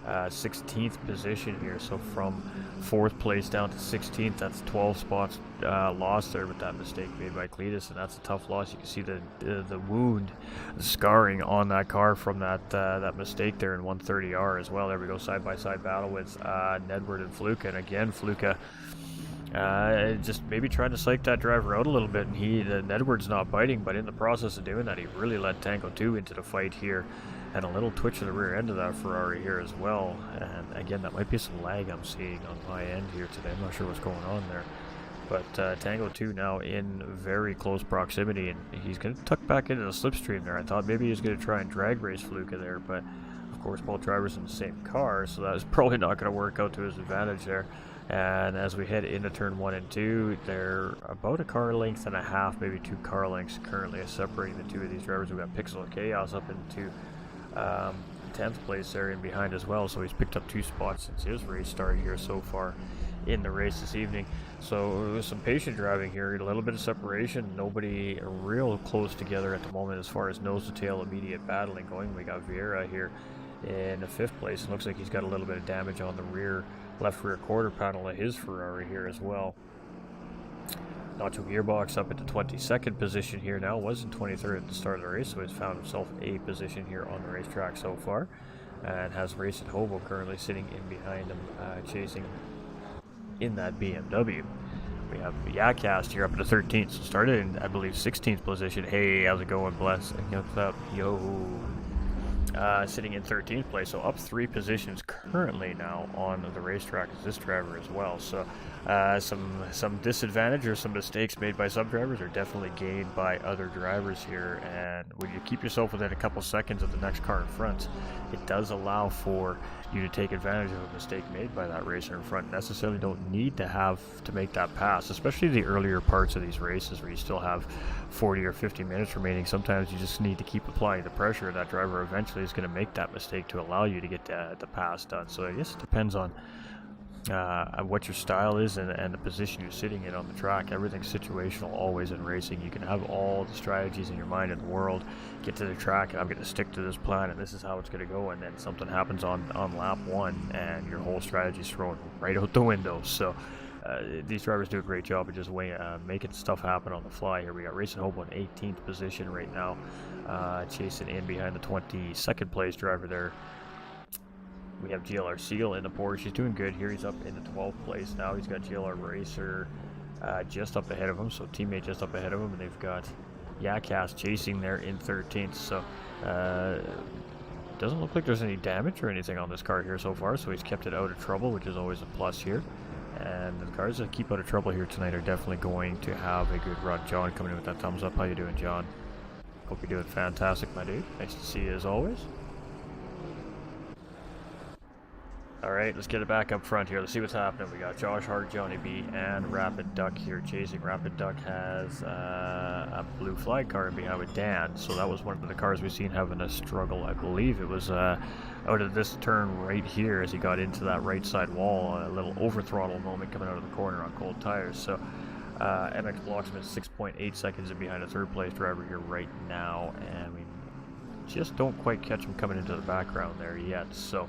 16th position here, so from 4th place down to 16th, that's 12 spots lost there with that mistake made by Cletus, and that's a tough loss. You can see the wound, the scarring on that car from that mistake there in 130R as well. There we go, side-by-side battle with Nedward and Fluka, and again Fluka just maybe trying to psych that driver out a little bit, and Nedward's not biting, but in the process of doing that, he really let Tango 2 into the fight here. And a little twitch of the rear end of that Ferrari here as well. And again, that might be some lag I'm seeing on my end here today. I'm not sure what's going on there. But Tango 2 now in very close proximity, and he's going to tuck back into the slipstream there. I thought maybe he was going to try and drag race Fluka there, but of course both drivers in the same car, so that is probably not going to work out to his advantage there. And as we head into turn 1 and 2, they're about a car length and a half, maybe 2 car lengths currently separating the two of these drivers. We've got Pixel Chaos up into 10th place there in behind as well, so he's picked up 2 spots since his race start here so far in the race this evening. So some patient driving here, a little bit of separation, nobody real close together at the moment as far as nose to tail immediate battling going. We got Vieira here in the 5th place. It looks like he's got a little bit of damage on the left rear quarter panel of his Ferrari here as well. Nacho Gearbox up at the 22nd position here now, was in 23rd at the start of the race, so he's found himself a position here on the racetrack so far, and has Racing Hobo currently sitting in behind him, chasing in that BMW. We have Yakast here up in the 13th. So started in, I believe, 16th position. Hey, how's it going, Bless? What's up? Yo. Sitting in 13th place, so up 3 positions currently now on the racetrack is this driver as well. So some disadvantage or some mistakes made by some drivers are definitely gained by other drivers here. And when you keep yourself within a couple seconds of the next car in front, it does allow for you to take advantage of a mistake made by that racer in front. Necessarily don't need to have to make that pass, especially the earlier parts of these races where you still have 40 or 50 minutes remaining. Sometimes you just need to keep applying the pressure. That driver eventually is going to make that mistake to allow you to get the pass done. So I guess it depends on what your style is and the position you're sitting in on the track. Everything's situational always in racing. You can have all the strategies in your mind in the world, get to the track, and I'm going to stick to this plan, and this is how it's going to go, and then something happens on lap 1, and your whole strategy is thrown right out the window. So these drivers do a great job of just making stuff happen on the fly here. We got Racing Hobo in 18th position right now, chasing in behind the 22nd place driver there. We have GLR Seal in the Porsche. He's doing good here. He's up in the 12th place now. He's got GLR Racer just up ahead of him, so teammate just up ahead of him, and they've got Yakast chasing there in 13th. So doesn't look like there's any damage or anything on this car here so far, so he's kept it out of trouble, which is always a plus here. And the cars that keep out of trouble here tonight are definitely going to have a good run. John coming in with that thumbs up. How you doing, John? Hope you're doing fantastic, my dude. Nice to see you as always. Alright, let's get it back up front here. Let's see what's happening. We got Josh Hart, Johnny B, and Rapid Duck here chasing. Rapid Duck has a blue flag car in behind with Dan, so that was one of the cars we've seen having a struggle. I believe it was out of this turn right here as he got into that right side wall, a little over throttle moment coming out of the corner on cold tires. So Mxbloxom is 6.8 seconds in behind a third place driver here right now, and we just don't quite catch him coming into the background there yet. So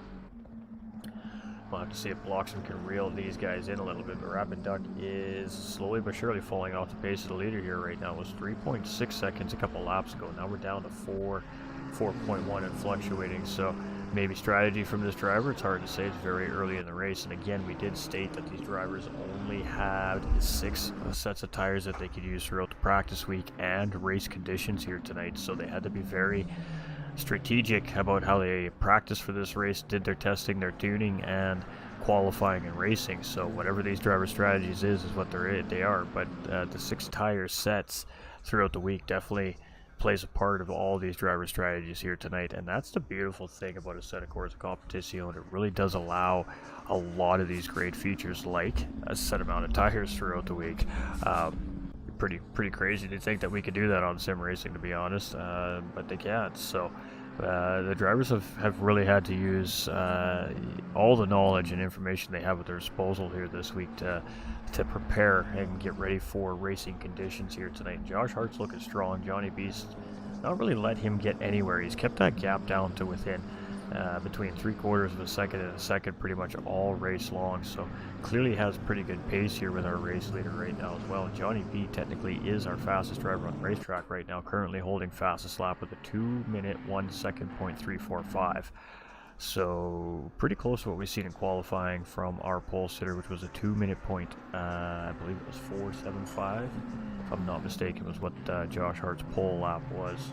we'll have to see if Bloxom can reel these guys in a little bit, but Rapid Duck is slowly but surely falling off the pace of the leader here right now. It was 3.6 seconds a couple laps ago. Now we're down to 4.1 and fluctuating, so maybe strategy from this driver. It's hard to say. It's very early in the race, and again, we did state that these drivers only had 6 sets of tires that they could use throughout the practice week and race conditions here tonight, so they had to be very strategic about how they practiced for this race, did their testing, their tuning, and qualifying and racing. So whatever these driver strategies is what they are. But the 6 tire sets throughout the week definitely plays a part of all these driver strategies here tonight, and that's the beautiful thing about a set of Corsa Competizione. It really does allow a lot of these great features, like a set amount of tires throughout the week. Pretty crazy to think that we could do that on sim racing, to be honest, but they can't. So the drivers have really had to use all the knowledge and information they have at their disposal here this week to prepare and get ready for racing conditions here tonight. Josh Hart's looking strong. Johnny B's not really let him get anywhere. He's kept that gap down to within between 3/4 of a second and a second pretty much all race long, so clearly has pretty good pace here with our race leader right now as well. Johnny B technically is our fastest driver on the racetrack right now, currently holding fastest lap with a 2-minute 1 second .345. So pretty close to what we've seen in qualifying from our pole sitter, which was a 2-minute point, I believe it was 4.75 if I'm not mistaken, was what Josh Hart's pole lap was.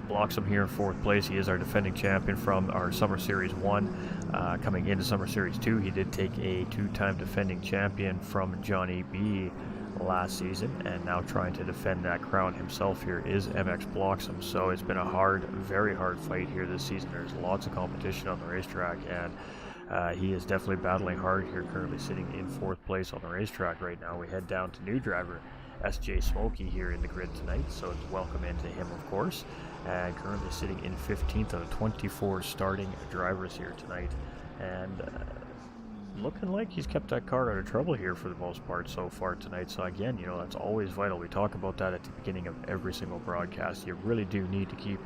Bloxom here in 4th place. He is our defending champion from our Summer Series 1. Coming into Summer Series 2, he did take a 2-time defending champion from Johnny B last season, and now trying to defend that crown himself here is Mxbloxom. So it's been a very hard fight here this season. There's lots of competition on the racetrack, and he is definitely battling hard here, currently sitting in 4th place on the racetrack right now. We head down to new driver SJ Smokey here in the grid tonight, so it's welcome into him, of course, and currently sitting in 15th out of 24 starting drivers here tonight, and looking like he's kept that car out of trouble here for the most part so far tonight. So again, that's always vital. We talk about that at the beginning of every single broadcast. You really do need to keep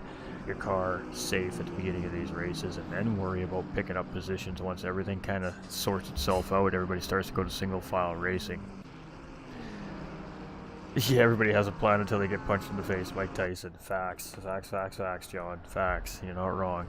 your car safe at the beginning of these races, and then worry about picking up positions once everything kind of sorts itself out. Everybody starts to go to single file racing. Yeah, everybody has a plan until they get punched in the face. Mike Tyson. Facts, John. Facts. You're not wrong.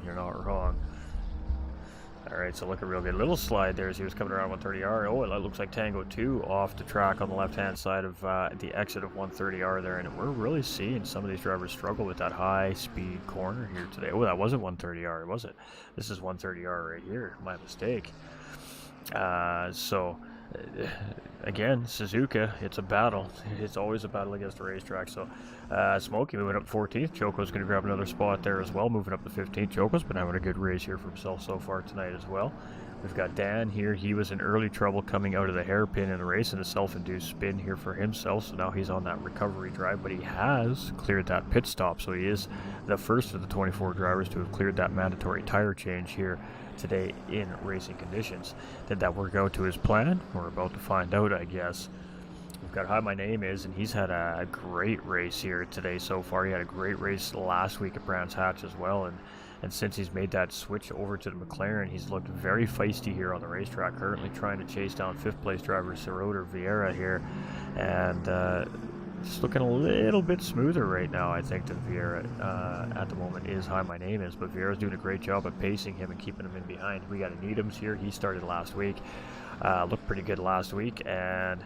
Alright, so looking real good. Little slide there as he was coming around 130R. Oh, it looks like Tango 2 off the track on the left-hand side of the exit of 130R there. And we're really seeing some of these drivers struggle with that high-speed corner here today. Oh, that wasn't 130R, was it? This is 130R right here. My mistake. Again, Suzuka, it's a battle. It's always a battle against the racetrack. So, Smokey moving up 14th. Choco's going to grab another spot there as well, moving up to 15th. Choco's been having a good race here for himself so far tonight as well. We've got Dan here. He was in early trouble coming out of the hairpin in the race and a self-induced spin here for himself. So now he's on that recovery drive, but he has cleared that pit stop. So he is the first of the 24 drivers to have cleared that mandatory tire change here today in racing conditions. Did that work out to his plan? We're about to find out, I guess. We've got Hi My Name Is, and he's had a great race here today so far. He had a great race last week at Brands Hatch as well, and since he's made that switch over to the McLaren, he's looked very feisty here on the racetrack, currently trying to chase down 5th place driver Sirota Vieira here, and just looking a little bit smoother right now, I think, than Vieira at the moment is Hi My Name Is, but Vieira's doing a great job of pacing him and keeping him in behind. We got a Needhams here. He started last week, looked pretty good last week, and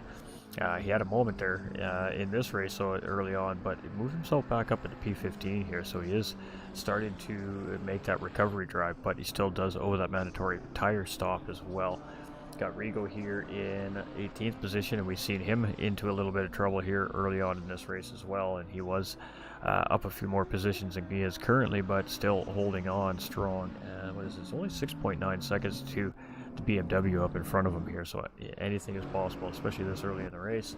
he had a moment there in this race so early on, but he moved himself back up into P15 here, so he is starting to make that recovery drive, but he still does owe that mandatory tire stop as well. Got Rigo here in 18th position, and we've seen him into a little bit of trouble here early on in this race as well, and he was up a few more positions than he is currently, but still holding on strong. And what is this? Only 6.9 seconds to BMW up in front of him here, so anything is possible, especially this early in the race.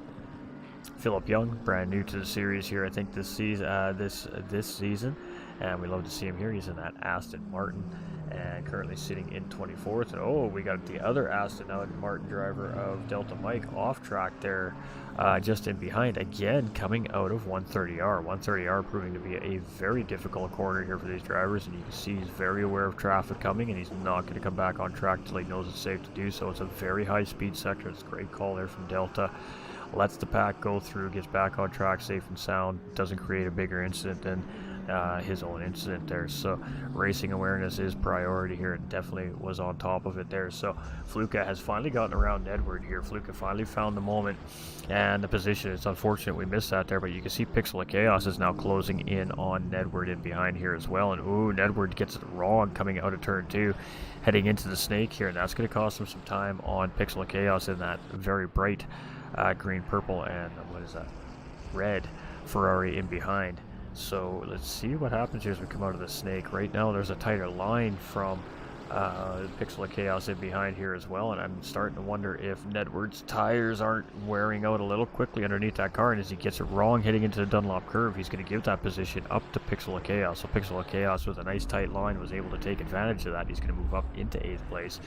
Philip Young, brand new to the series here, I think this season, and we love to see him here. He's in that Aston Martin, and currently sitting in 24th. And oh, we got the other Aston Martin driver of Delta Mike off track there, just in behind, again coming out of 130R. 130R proving to be a very difficult corner here for these drivers, and you can see he's very aware of traffic coming, and he's not going to come back on track till he knows it's safe to do so. It's a very high speed sector. It's a great call there from Delta. Lets the pack go through, gets back on track safe and sound, doesn't create a bigger incident than his own incident there. So racing awareness is priority here, and definitely was on top of it there. So Fluka has finally gotten around Edward here. Fluka finally found the moment and the position. It's unfortunate we missed that there, but you can see Pixel of Chaos is now closing in on Nedward in behind here as well. And ooh, Nedward gets it wrong coming out of turn 2, heading into the snake here, and that's going to cost him some time on Pixel of Chaos in that very bright green, purple, and what is that? Red Ferrari in behind. So let's see what happens here as we come out of the snake. Right now there's a tighter line from Pixel of Chaos in behind here as well, and I'm starting to wonder if Nedward's tires aren't wearing out a little quickly underneath that car, and as he gets it wrong heading into the Dunlop curve, he's going to give that position up to Pixel of Chaos. So Pixel of Chaos with a nice tight line was able to take advantage of that. He's going to move up into 8th place.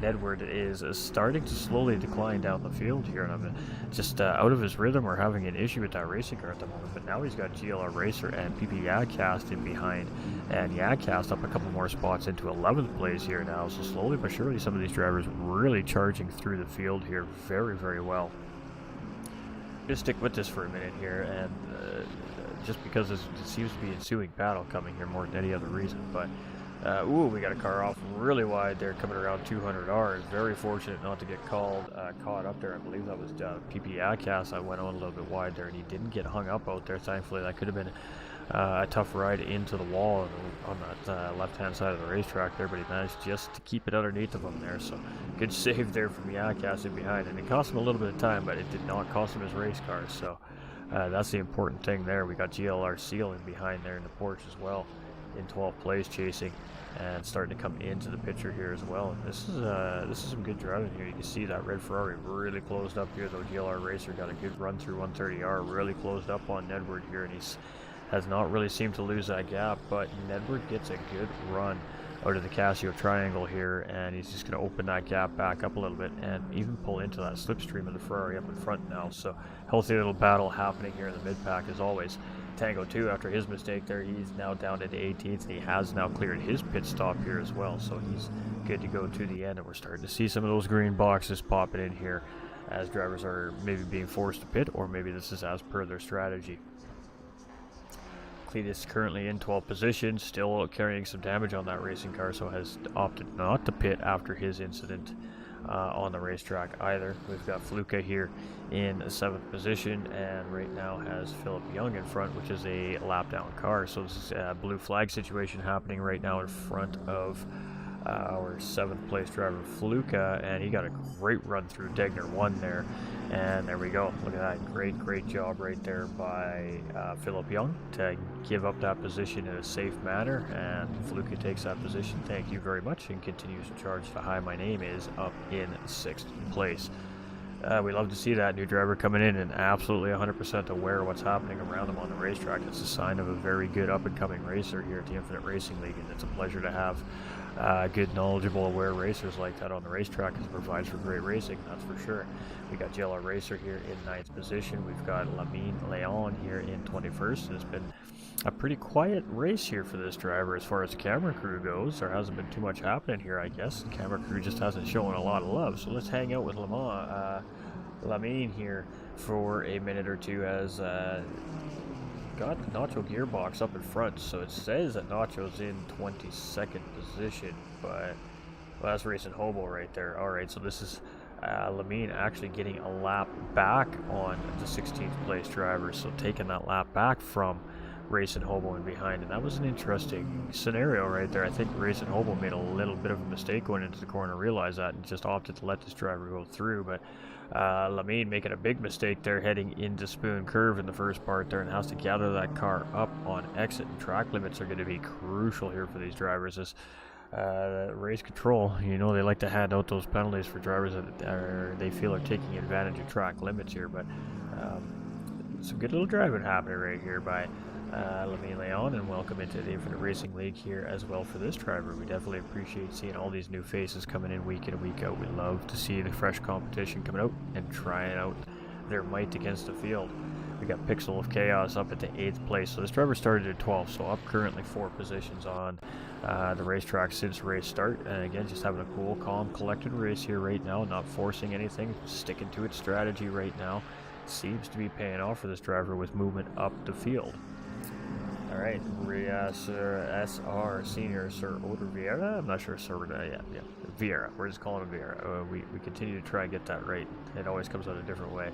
Nedward is starting to slowly decline down the field here, and I'm just out of his rhythm or having an issue with that racing car at the moment. But now he's got GLR Racer and PP Yagcast in behind, and Yagcast up a couple more spots into 11th place here now. So slowly but surely some of these drivers really charging through the field here very, very well. Just stick with this for a minute here, and just because there seems to be ensuing battle coming here more than any other reason, but ooh, we got a car off really wide there coming around 200R. Very fortunate not to get caught up there. I believe that was PP Yagcast. I went on a little bit wide there, and he didn't get hung up out there. Thankfully, that could have been a tough ride into the wall on that left-hand side of the racetrack there, but he managed just to keep it underneath of him there. So good save there from Yagcast in behind, and it cost him a little bit of time, but it did not cost him his race car. So that's the important thing there. We got GLR Seal in behind there in the Porsche as well, in 12th place chasing and starting to come into the picture here as well. And this is some good driving here. You can see that red Ferrari really closed up here, though. GLR Racer got a good run through 130R, really closed up on Nedward here, and he's has not really seemed to lose that gap, but Nedward gets a good run out of the Casio triangle here, and he's just going to open that gap back up a little bit and even pull into that slipstream of the Ferrari up in front now. So healthy little battle happening here in the mid-pack as always. Tango 2, after his mistake there, he's now down into 18th, and he has now cleared his pit stop here as well, so he's good to go to the end, and we're starting to see some of those green boxes popping in here as drivers are maybe being forced to pit, or maybe this is as per their strategy. Cletus currently in 12th position, still carrying some damage on that racing car, so has opted not to pit after his incident on the racetrack either. We've got Fluka here in 7th position, and right now has Philip Young in front, which is a lap down car. So this is a blue flag situation happening right now in front of our 7th place driver Fluka, and he got a great run through Degner 1 there, and there we go. Look at that, great job right there by Philip Young to give up that position in a safe manner, and Fluka takes that position. Thank you very much, and continues to charge to high. My name is up in 6th place. We love to see that new driver coming in and absolutely 100% aware of what's happening around him on the racetrack. It's a sign of a very good up-and-coming racer here at the Infinite Racing League, and it's a pleasure to have good, knowledgeable, aware racers like that on the racetrack, because it provides for great racing, that's for sure. We got JLR Racer here in 9th position. We've got Lamine Leon here in 21st. It's been a pretty quiet race here for this driver as far as the camera crew goes. There hasn't been too much happening here, I guess. The camera crew just hasn't shown a lot of love. So let's hang out with Lamine here for a minute or two, as got the Nacho gearbox up in front. So it says that Nacho's in 22nd position, but well, that's Racing Hobo right there. Alright, so this is Lamine actually getting a lap back on the 16th place driver, so taking that lap back from Racing Hobo in behind, and that was an interesting scenario right there. I think Racing Hobo made a little bit of a mistake going into the corner, realized that, and just opted to let this driver go through, but Lamine making a big mistake there heading into Spoon Curve in the first part there, and has to gather that car up on exit, and track limits are going to be crucial here for these drivers. This race control, you know, they like to hand out those penalties for drivers that they feel are taking advantage of track limits here, but some good little driving happening right here by Lamine Leon, and welcome into the Infinite Racing League here as well for this driver. We definitely appreciate seeing all these new faces coming in week in and week out. We love to see the fresh competition coming out and trying out their might against the field. We got Pixel of Chaos up at the 8th place, so this driver started at 12th, so up currently 4 positions on the racetrack since race start. And again, just having a cool, calm, collected race here right now, not forcing anything, sticking to its strategy right now. Seems to be paying off for this driver with movement up the field. Alright, Sir SR Senior Sir Oder Vieira. I'm not sure, Sir, yeah, Vieira. We're just calling him Vieira. We continue to try and get that right. It always comes out a different way.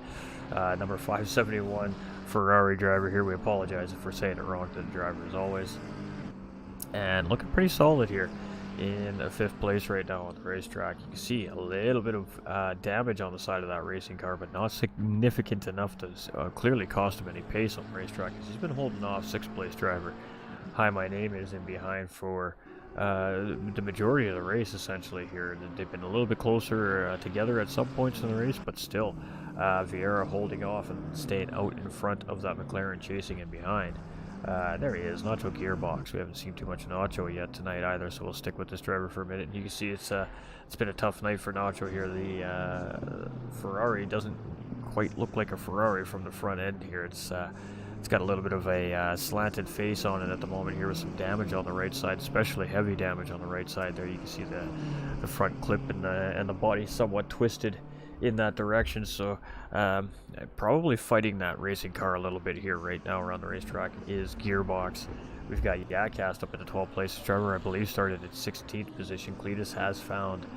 Number 571 Ferrari driver here. We apologize if we're saying it wrong to the driver as always. And looking pretty solid here in 5th place right now on the racetrack. You can see a little bit of damage on the side of that racing car, but not significant enough to clearly cost him any pace on the racetrack. He's been holding off 6th place driver Hi My Name is in behind for the majority of the race essentially here. They've been a little bit closer together at some points in the race, but still Vieira holding off and staying out in front of that McLaren chasing in behind. There he is, Nacho gearbox. We haven't seen too much Nacho yet tonight either, so we'll stick with this driver for a minute. And you can see it's been a tough night for Nacho here. The Ferrari doesn't quite look like a Ferrari from the front end here. It's got a little bit of a slanted face on it at the moment here, with some damage on the right side, especially heavy damage on the right side there. You can see the front clip and the body somewhat twisted in that direction, so probably fighting that racing car a little bit here right now around the racetrack is Gearbox. We've got Yakast up at the 12th place driver, I believe started at 16th position. Cletus has found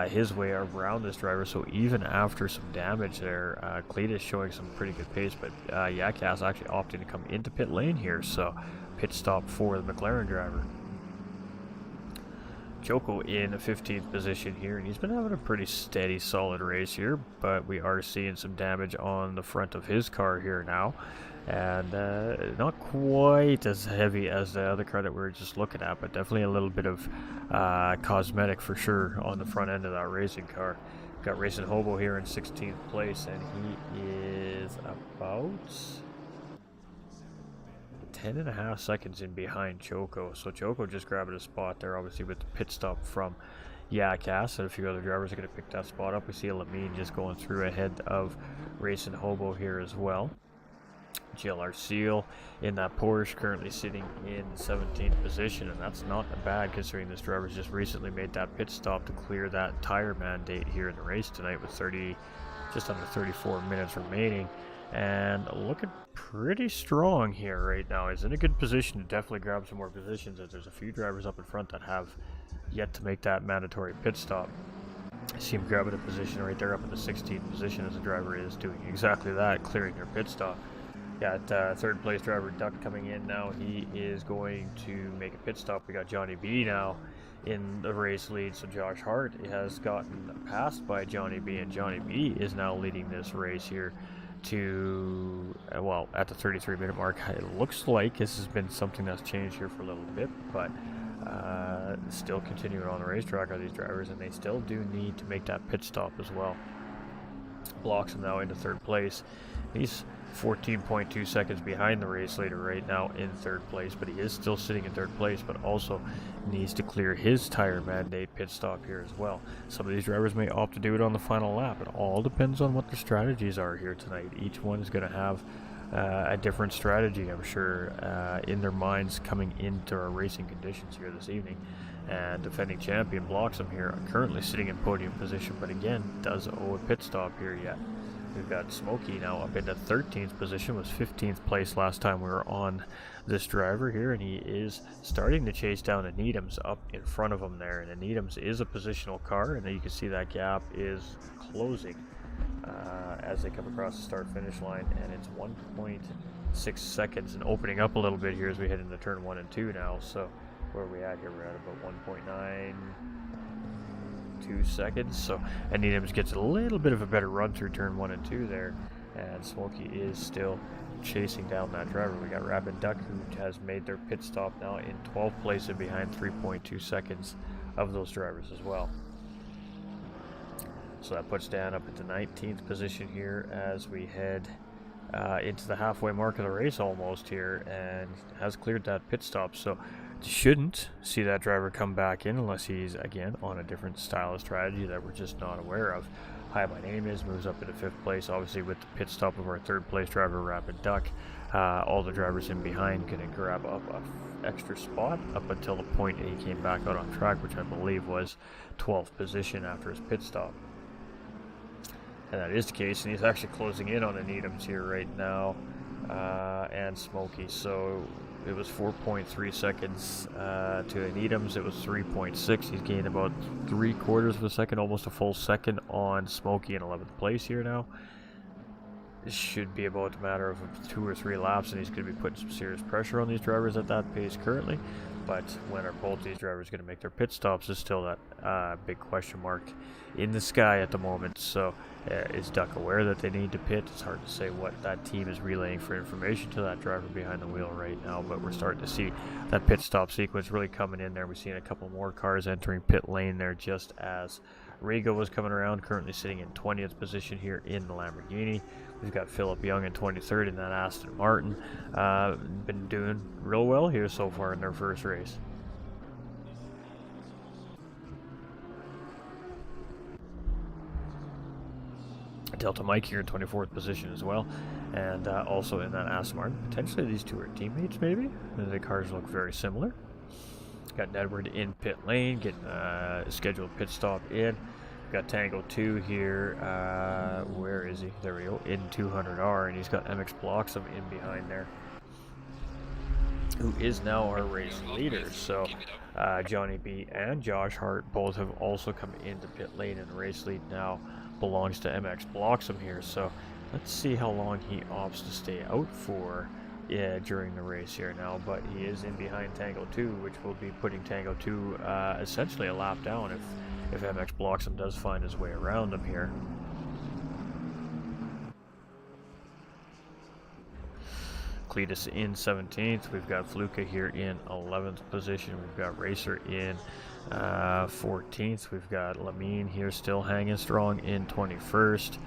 his way around this driver, so even after some damage there, Cletus showing some pretty good pace, but Yakast actually opting to come into pit lane here, so pit stop for the McLaren driver. Choco in the 15th position here, and he's been having a pretty steady, solid race here, but we are seeing some damage on the front of his car here now, and not quite as heavy as the other car that we were just looking at, but definitely a little bit of cosmetic for sure on the front end of that racing car. Got Racing Hobo here in 16th place, and he is about 10.5 seconds in behind Choco. So Choco just grabbing a spot there, obviously with the pit stop from Yakast, and a few other drivers are going to pick that spot up. We see Lamine just going through ahead of Racing Hobo here as well. GLR Seal in that Porsche currently sitting in 17th position, and that's not bad considering this driver's just recently made that pit stop to clear that tire mandate here in the race tonight with just under 34 minutes remaining. and looking pretty strong here right now. He's in a good position to definitely grab some more positions, as there's a few drivers up in front that have yet to make that mandatory pit stop. I see him grabbing a position right there up in the 16th position, as the driver is doing exactly that, clearing their pit stop. Got third place driver Duck coming in now. He is going to make a pit stop. We got Johnny B now in the race lead, so Josh Hart has gotten passed by Johnny B, and Johnny B is now leading this race here to, well, at the 33-minute mark. It looks like this has been something that's changed here for a little bit, but still continuing on the racetrack are these drivers, and they still do need to make that pit stop as well. Mxbloxom now into third place. He's 14.2 seconds behind the race leader right now in third place, but he is still sitting in third place, but also needs to clear his tire mandate pit stop here as well. Some of these drivers may opt to do it on the final lap. It all depends on what their strategies are here tonight. Each one is going to have a different strategy, I'm sure, in their minds coming into our racing conditions here this evening. And defending champion Mxbloxom here, currently sitting in podium position, but again does owe a pit stop here yet. We've got Smokey now up into 13th position, was 15th place last time we were on this driver here, and he is starting to chase down a Needham's up in front of him there. And a Needham's is a positional car, and you can see that gap is closing as they come across the start-finish line, and it's 1.6 seconds and opening up a little bit here as we head into turn 1 and 2 now. So where are we at here? We're at about 1.92 seconds. So, and Needham's gets a little bit of a better run through turn 1 and 2 there, and Smokey is still chasing down that driver. We got Rabbit Duck, who has made their pit stop now in 12th place and behind 3.2 seconds of those drivers as well. So that puts Dan up at the 19th position here as we head into the halfway mark of the race almost here, and has cleared that pit stop. So shouldn't see that driver come back in unless he's again on a different style of strategy that we're just not aware of. Hi, my name is moves up into 5th place, obviously with the pit stop of our 3rd place driver Rapid Duck. All the drivers in behind gonna grab up a extra spot up until the point that he came back out on track, which I believe was 12th position after his pit stop. And that is the case, and he's actually closing in on the Needham's here right now, and Smokey. So it was 4.3 seconds to a Needham's. It was 3.6. He's gained about 3/4 of a second, almost a full second on Smokey in 11th place here now. This should be about a matter of 2 or 3 laps, and he's going to be putting some serious pressure on these drivers at that pace currently. But when are both these drivers going to make their pit stops is still that big question mark in the sky at the moment. So is Duck aware that they need to pit? It's hard to say what that team is relaying for information to that driver behind the wheel right now, but we're starting to see that pit stop sequence really coming in there. We're seeing a couple more cars entering pit lane there just as Rigo was coming around, currently sitting in 20th position here in the Lamborghini. We've got Philip Young in 23rd in that Aston Martin. Been doing real well here so far in their first race. Delta Mike here in 24th position as well, and also in that Aston Martin. Potentially these two are teammates maybe. The cars look very similar. Got Edward in pit lane, getting a scheduled pit stop in. Got Tango 2 here, where is he? There we go, in 200R, and he's got Mxbloxom in behind there, who is now our race leader. So Johnny B and Josh Hart both have also come into pit lane, and the race lead now belongs to Mxbloxom here. So let's see how long he opts to stay out for during the race here now, but he is in behind Tango 2, which will be putting Tango 2 essentially a lap down if Mxbloxom does find his way around him here. Cletus in 17th. We've got Fluka here in 11th position. We've got Racer in 14th. We've got Lamine here still hanging strong in 21st.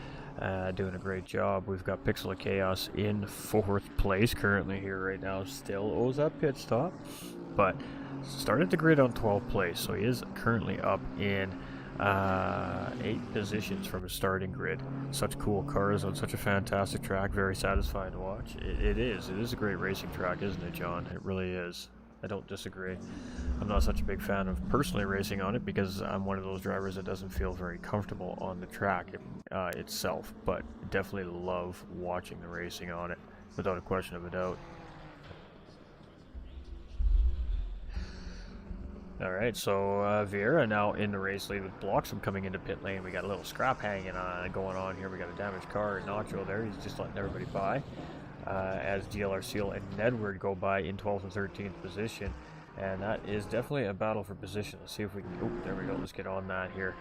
Doing a great job. We've got Pixel of Chaos in 4th place currently here right now. Still owes that pit stop, but started the grid on 12th place, so he is currently up in 8 positions from his starting grid. Such cool cars on such a fantastic track. Very satisfying to watch. It is a great racing track, isn't it, John? It really is. I don't disagree. I'm not such a big fan of personally racing on it because I'm one of those drivers that doesn't feel very comfortable on the track itself, but definitely love watching the racing on it, without a question of a doubt. Alright, so Vieira now in the race lead with Bloxom coming into pit lane. We got a little scrap hanging on going on here. We got a damaged car, Nacho there. He's just letting everybody by. As GLR Seal and Nedward go by in 12th and 13th position. And that is definitely a battle for position. Let's see if we can... Oh, there we go. Let's get on that here.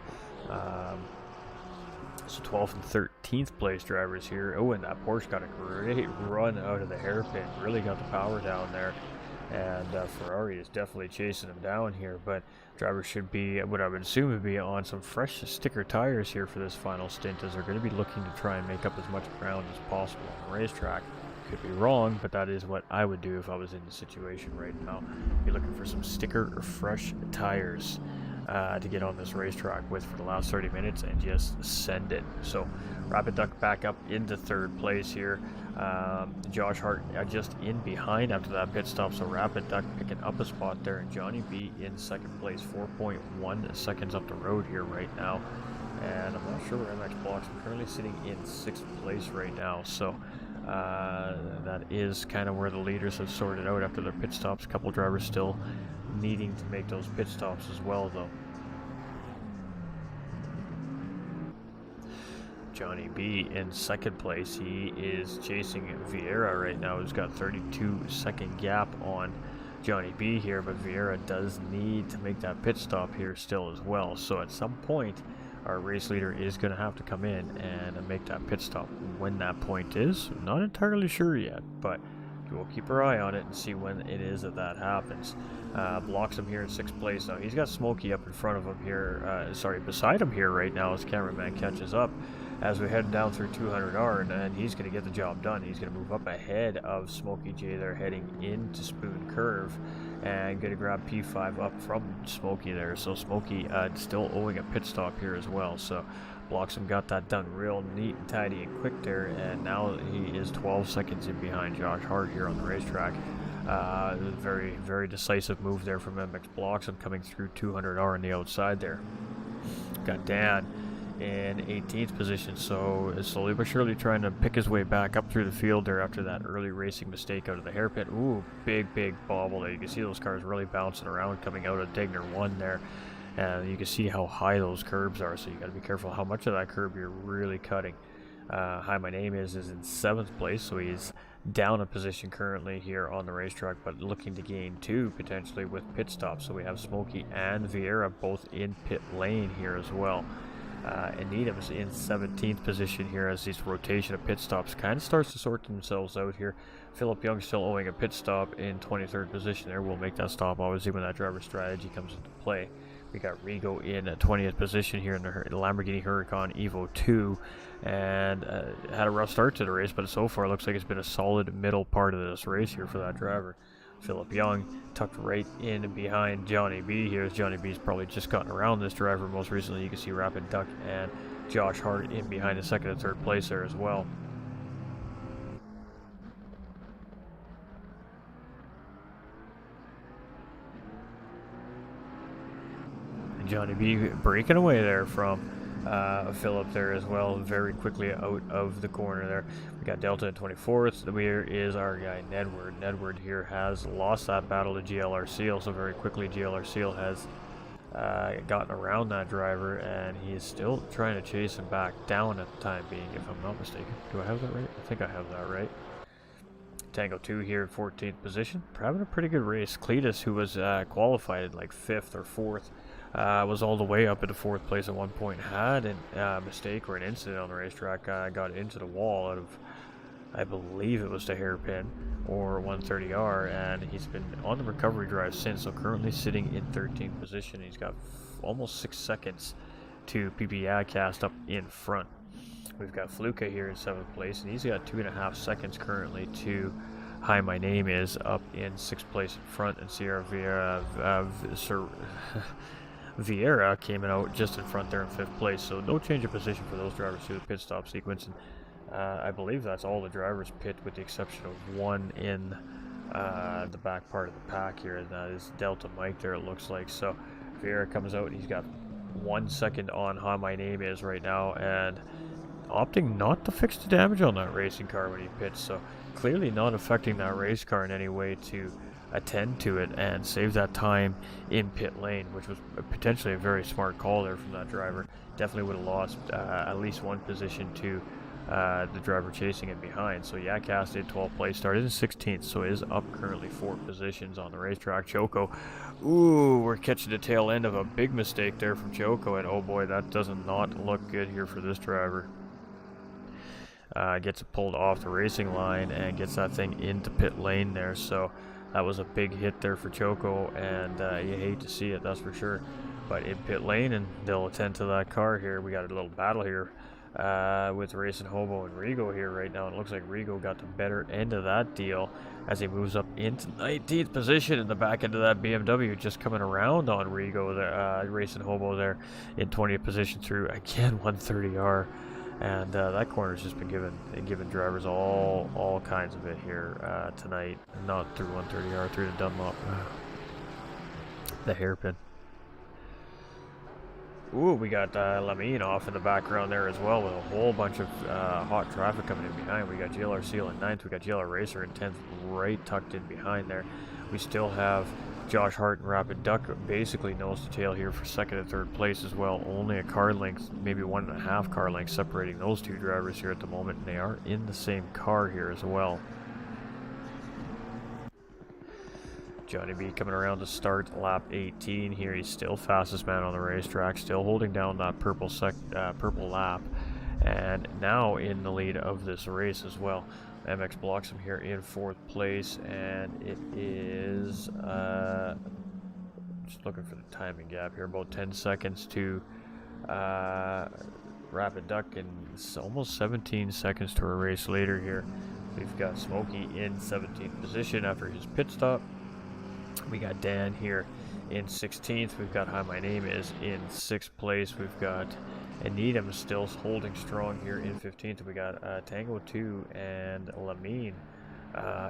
So 12th and 13th place drivers here. Oh, and that Porsche got a great run out of the hairpin. Really got the power down there. And Ferrari is definitely chasing him down here. But drivers should be, what I would assume would be, on some fresh sticker tires here for this final stint, as they're going to be looking to try and make up as much ground as possible on the racetrack. Could be wrong, but that is what I would do if I was in the situation right now. Be looking for some sticker or fresh tires to get on this racetrack with for the last 30 minutes and just send it. So Rapid Duck back up into third place here. Josh Hart just in behind after that pit stop, so Rapid Duck picking up a spot there, and Johnny B in second place, 4.1 seconds up the road here right now. And I'm not sure where Mxbloxom currently sitting in 6th place right now, so that is kind of where the leaders have sorted out after their pit stops. A couple drivers still needing to make those pit stops as well, though. Johnny B in second place. He is chasing Vieira right now, who's got 32-second gap on Johnny B here, but Vieira does need to make that pit stop here still as well. So at some point, our race leader is going to have to come in and make that pit stop. When that point is, I'm not entirely sure yet, but we'll keep our eye on it and see when it is that happens. Bloxom here in 6th place. Now he's got Smokey up in front of him here, beside him here right now as cameraman catches up as we head down through 200R, and he's going to get the job done. He's going to move up ahead of Smokey J there, heading into Spoon Curve, and going to grab P5 up from Smokey there. So Smokey still owing a pit stop here as well. So Bloxom got that done real neat and tidy and quick there, and now he is 12 seconds in behind Josh Hart here on the racetrack. Very, very decisive move there from Mxbloxom coming through 200R on the outside there. Got Dan in 18th position, so slowly but surely trying to pick his way back up through the field there after that early racing mistake out of the hairpin. Ooh, big bobble there. You can see those cars really bouncing around coming out of Degner 1 there, and you can see how high those curbs are, so you got to be careful how much of that curb you're really cutting. Hi, my name is in 7th place, so he's down a position currently here on the racetrack, but looking to gain 2 potentially with pit stops. So we have Smokey and Vieira both in pit lane here as well. And Needham's in 17th position here as this rotation of pit stops kind of starts to sort themselves out here. Philip Young still owing a pit stop in 23rd position there. We'll make that stop obviously when that driver strategy comes into play. We got Rigo in 20th position here in the Lamborghini Huracan Evo 2, and had a rough start to the race, but so far looks like it's been a solid middle part of this race here for that driver. Philip Young tucked right in behind Johnny B here, as Johnny B's probably just gotten around this driver most recently. You can see Rapid Duck and Josh Hart in behind the 2nd and 3rd place there as well. And Johnny B breaking away there from Philip there as well, very quickly out of the corner there. We got Delta in 24th. Here is our guy Nedward. Nedward here has lost that battle to GLR Seal, so very quickly GLR Seal has gotten around that driver, and he is still trying to chase him back down at the time being, if I'm not mistaken. Do I have that right? I think I have that right. Tango 2 here in 14th position. Having a pretty good race. Cletus, who was qualified at like 5th or 4th, was all the way up into 4th place at one point. Had a mistake or an incident on the racetrack. Got into the wall out of, I believe it was the hairpin or 130R, and he's been on the recovery drive since. So currently sitting in 13th position. He's got almost 6 seconds to PPI cast up in front. We've got Fluka here in 7th place, and he's got 2.5 seconds currently to Hi, my name is up in 6th place in front, and Sierra Vieira came out just in front there in 5th place, so no change of position for those drivers through the pit stop sequence. And I believe that's all the drivers pit with the exception of one in the back part of the pack here, and that is Delta Mike there, it looks like. So Vieira comes out, and he's got 1 second on Hi My Name Is right now, and opting not to fix the damage on that racing car when he pits, so clearly not affecting that race car in any way to attend to it and save that time in pit lane, which was potentially a very smart call there from that driver. Definitely would have lost at least one position to the driver chasing it behind. So yeah, Cass did 12th place, started in 16th, so is up currently 4 positions on the racetrack. Choco, ooh, we're catching the tail end of a big mistake there from Choco, and oh boy, that does not look good here for this driver. Gets it pulled off the racing line and gets that thing into pit lane there, so that was a big hit there for Choco, and you hate to see it, that's for sure. But in pit lane, and they'll attend to that car here. We got a little battle here with Racing Hobo and Rigo here right now. It looks like Rigo got the better end of that deal as he moves up into 19th position in the back end of that BMW, just coming around on Rigo there, Racing Hobo there in 20th position through, again, 130R. And that corner's just been giving drivers all kinds of it here tonight. Not through 130R, through the Dunlop, the hairpin. Ooh, we got Lamine off in the background there as well, with a whole bunch of hot traffic coming in behind. We got GLR Seal in 9th, we got GLR Racer in 10th, right tucked in behind there. We still have Josh Hart and Rapid Duck basically nose to tail here for 2nd and 3rd place as well. Only a car length, maybe 1.5 car lengths separating those two drivers here at the moment, and they are in the same car here as well. Johnny B coming around to start lap 18 here. He's still fastest man on the racetrack, still holding down that purple lap, and now in the lead of this race as well. Mxbloxom here in 4th place, and it is just looking for the timing gap here, about 10 seconds to Rapid Duck, and it's almost 17 seconds to a race later here. We've got Smokey in 17th position after his pit stop. We got Dan here in 16th. We've got Hi My Name Is in 6th place. We've got Needham still holding strong here in 15th. We got Tango 2 and Lamine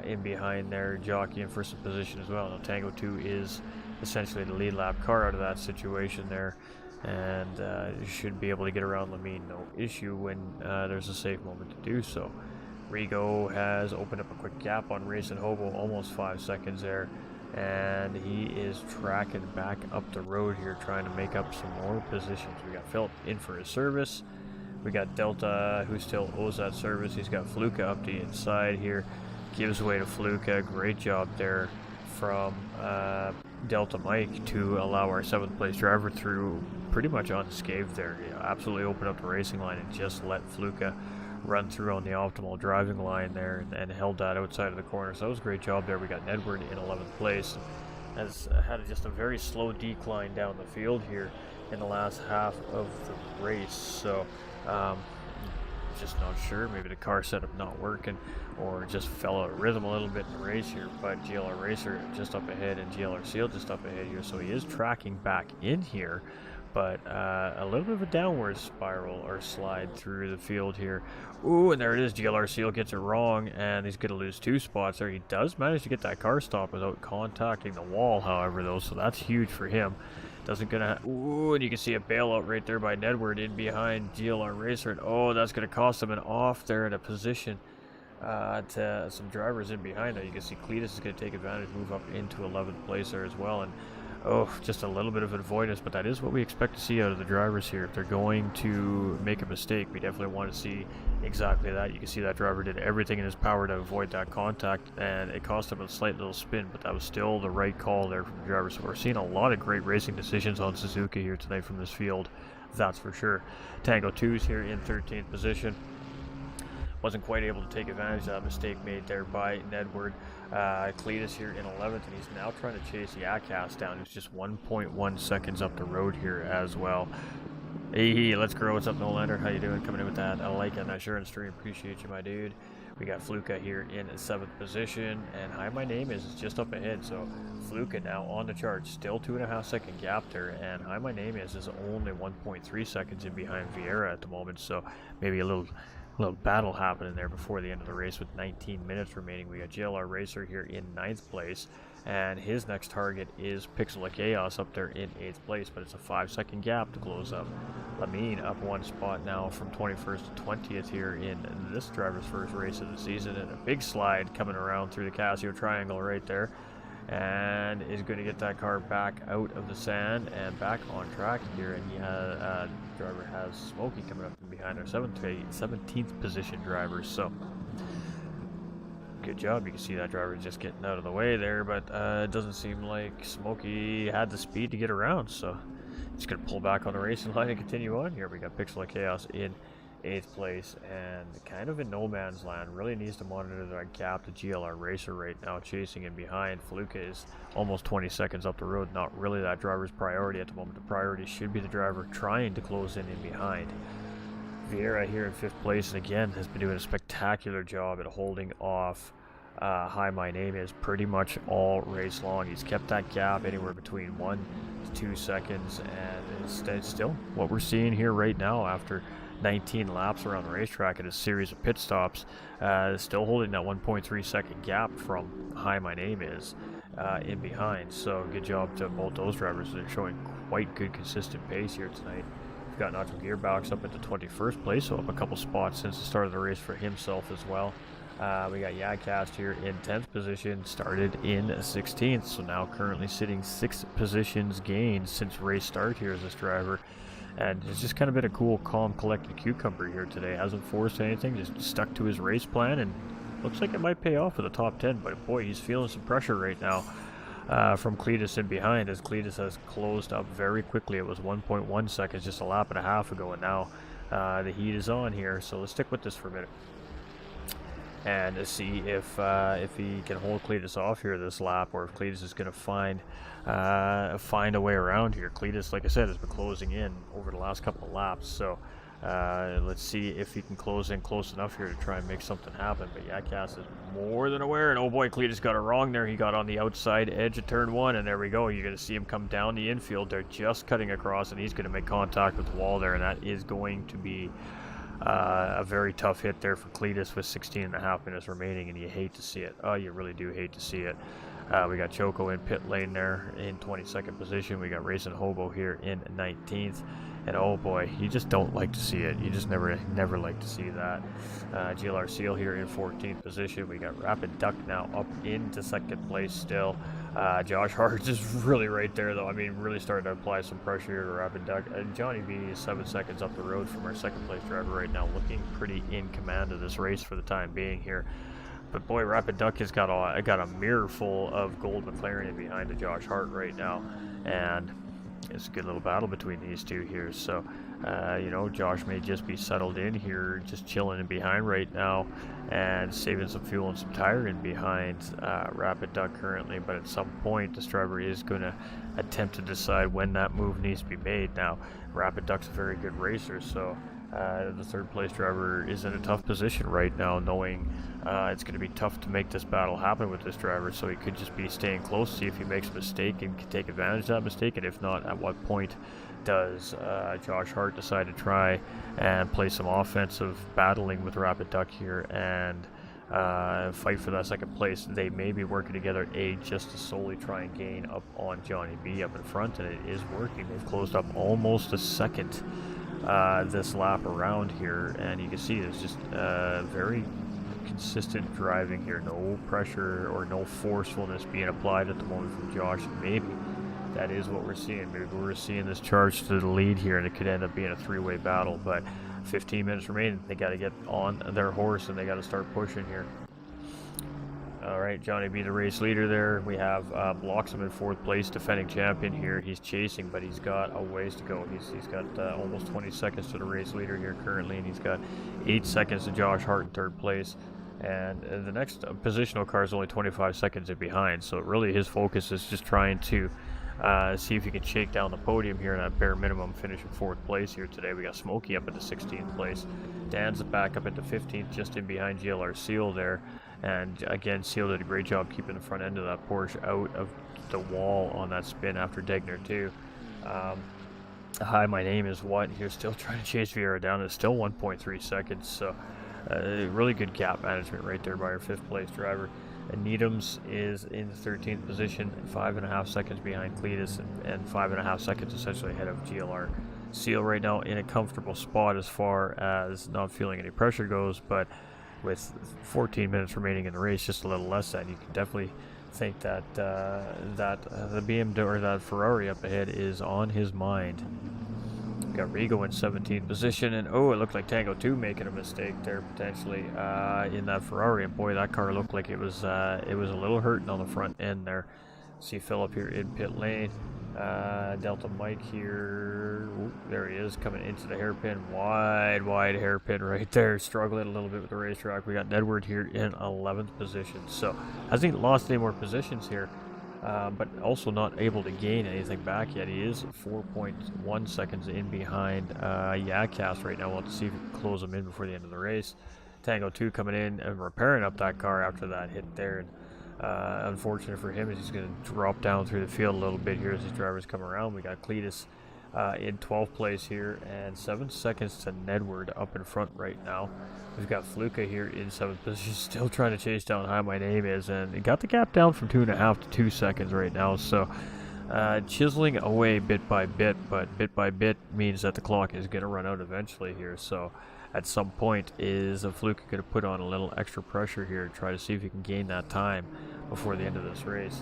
in behind there, jockeying for some position as well. Now Tango 2 is essentially the lead lap car out of that situation there, and should be able to get around Lamine no issue when there's a safe moment to do so. Rigo has opened up a quick gap on Racing Hobo, almost 5 seconds there, and he is tracking back up the road here, trying to make up some more positions. We got Philip in for his service. We got Delta, who still owes that service. He's got Fluka up the inside here, gives way to Fluka. Great job there from Delta Mike to allow our 7th place driver through pretty much unscathed there. You know, absolutely opened up the racing line and just let Fluka run through on the optimal driving line there, and held that outside of the corner. So that was a great job there. We got Edward in 11th place, has had just a very slow decline down the field here in the last half of the race. So just not sure, maybe the car setup not working, or just fell out of rhythm a little bit in the race here. But GLR Racer just up ahead and GLR Seal just up ahead here, so he is tracking back in here, but a little bit of a downward spiral or slide through the field here. Ooh, and there it is. GLR Seal gets it wrong, and he's going to lose 2 spots there. He does manage to get that car stop without contacting the wall, however, though, so that's huge for him. Doesn't gonna. Ooh, and you can see a bailout right there by Nedward in behind GLR Racer, and oh, that's going to cost him an off there in a position to some drivers in behind. Now you can see Cletus is going to take advantage, move up into 11th place there as well, and oh, just a little bit of avoidance, but that is what we expect to see out of the drivers here. If they're going to make a mistake, we definitely want to see exactly that. You can see that driver did everything in his power to avoid that contact, and it cost him a slight little spin, but that was still the right call there from the driver. So we're seeing a lot of great racing decisions on Suzuka here tonight from this field, that's for sure. Tango 2's here in 13th position. Wasn't quite able to take advantage of that mistake made there by Nedward. Cletus here in 11th, and he's now trying to chase Yakas down, who's just 1.1 seconds up the road here as well. Hey, let's grow. What's up, Nolander? How you doing? Coming in with that. I like it. Nice shirt and stream. Appreciate you, my dude. We got Fluka here in 7th position, and Hi My Name Is just up ahead. So Fluka now on the charts, still 2.5 second gap there, and Hi My Name Is only 1.3 seconds in behind Vieira at the moment. So maybe a little little battle happening there before the end of the race with 19 minutes remaining. We got GLR Racer here in 9th place, and his next target is Pixel of Chaos up there in 8th place, but it's a 5-second gap to close up. Lamine up one spot now from 21st to 20th here in this driver's first race of the season, and a big slide coming around through the Casio triangle right there, and is going to get that car back out of the sand and back on track here. And yeah, driver has Smokey coming up from behind our 17th position driver, so good job. You can see that driver just getting out of the way there, but it doesn't seem like Smokey had the speed to get around, so he's going to pull back on the racing line and continue on here. We got Pixel of Chaos in 8th place and kind of in no man's land. Really needs to monitor that gap to GLR Racer right now, chasing in behind. Faluca is almost 20 seconds up the road. Not really that driver's priority at the moment. The priority should be the driver trying to close in behind. Vieira here in 5th place, and again has been doing a spectacular job at holding off Hi My Name Is pretty much all race long. He's kept that gap anywhere between 1 to 2 seconds, and it's still what we're seeing here right now after 19 laps around the racetrack and a series of pit stops, still holding that 1.3 second gap from Hi My Name Is in behind. So good job to both those drivers. They're showing quite good consistent pace here tonight. We've got Nacho Gearbox up into 21st place, so up a couple spots since the start of the race for himself as well. We got Yadcast here in 10th position, started in 16th, so now currently sitting 6 positions gained since race start here as this driver. And it's just kind of been a cool, calm, collected cucumber here today. Hasn't forced anything, just stuck to his race plan, and looks like it might pay off for the top 10. But boy, he's feeling some pressure right now from Cletus in behind, as Cletus has closed up very quickly. It was 1.1 seconds just a lap and a half ago, and now the heat is on here. So let's stick with this for a minute and see if he can hold Cletus off here this lap, or if Cletus is going to find a way around here. Cletus, like I said, has been closing in over the last couple of laps, so let's see if he can close in close enough here to try and make something happen. But Yadcast is more than aware, and oh boy, Cletus got it wrong there. He got on the outside edge of turn 1, and there we go. You're going to see him come down the infield. They're just cutting across, and he's going to make contact with the wall there, and that is going to be a very tough hit there for Cletus with 16.5 minutes remaining, and you hate to see it. Oh, you really do hate to see it. We got Choco in pit lane there in 22nd position. We got Racing Hobo here in 19th. And oh boy, you just don't like to see it. You just never like to see that. GLR Seal here in 14th position. We got Rapid Duck now up into 2nd place still. Josh Hart is really right there, though. I mean, really starting to apply some pressure here to Rapid Duck. And Johnny B is 7 seconds up the road from our 2nd place driver right now, looking pretty in command of this race for the time being here. But boy, Rapid Duck has got a mirror full of gold McLaren in behind of Josh Hart right now, and it's a good little battle between these two here. So, you know, Josh may just be settled in here, just chilling in behind right now, and saving some fuel and some tire in behind Rapid Duck currently. But at some point, this driver is going to attempt to decide when that move needs to be made. Now, Rapid Duck's a very good racer, so the 3rd place driver is in a tough position right now, knowing it's going to be tough to make this battle happen with this driver. So he could just be staying close, see if he makes a mistake and can take advantage of that mistake, and if not, at what point does Josh Hart decide to try and play some offensive battling with Rapid Duck here and fight for that 2nd place. They may be working together, just to solely try and gain up on Johnny B up in front, and it is working. They've closed up almost a second this lap around here, and you can see there's just very consistent driving here. No pressure or no forcefulness being applied at the moment from Josh. Maybe that is what we're seeing. Maybe we're seeing this charge to the lead here, and it could end up being a 3-way battle. But 15 minutes remaining. They got to get on their horse, and they got to start pushing here. All right, Johnny B, the race leader there. We have Mxbloxom in 4th place, defending champion here. He's chasing, but he's got a ways to go. He's got almost 20 seconds to the race leader here currently, and he's got 8 seconds to Josh Hart in 3rd place. And the next positional car is only 25 seconds in behind, so really his focus is just trying to see if he can shake down the podium here, and at bare minimum finish in 4th place here today. We got Smokey up into 16th place. Dan's back up into 15th, just in behind GLR Seal there. And again, Seal did a great job keeping the front end of that Porsche out of the wall on that spin after Degner too. Hi, my name is what? You're still trying to chase Vieira down. It's still 1.3 seconds. So Really good gap management right there by our 5th place driver. And Needham's is in the 13th position, 5.5 seconds behind Cletus, and 5.5 seconds essentially ahead of GLR Seal right now, in a comfortable spot as far as not feeling any pressure goes. But with 14 minutes remaining in the race, just a little less than, you can definitely think that the BMW or that Ferrari up ahead is on his mind. We got Rigo in 17th position, and oh, it looked like Tango 2 making a mistake there potentially in that Ferrari, and boy, that car looked like it was a little hurting on the front end there. See Philip here in pit lane. Delta Mike here. Ooh, there he is, coming into the hairpin. Wide hairpin right there. Struggling a little bit with the racetrack. We got Edward here in 11th position. So hasn't lost any more positions here, but also not able to gain anything back yet. He is 4.1 seconds in behind Yadcast right now. We'll have to see if we can close him in before the end of the race. Tango 2 coming in and repairing up that car after that hit there. And unfortunate for him is he's going to drop down through the field a little bit here as his drivers come around. We got Cletus in 12th place here, and 7 seconds to Nedward up in front right now. We've got Fluka here in 7th position, still trying to chase down Hi My Name Is, and he got the gap down from 2.5 to 2 seconds right now. So chiseling away bit by bit, but bit by bit means that the clock is going to run out eventually here. So at some point, is Fluka going to put on a little extra pressure here to try to see if he can gain that time before the end of this race.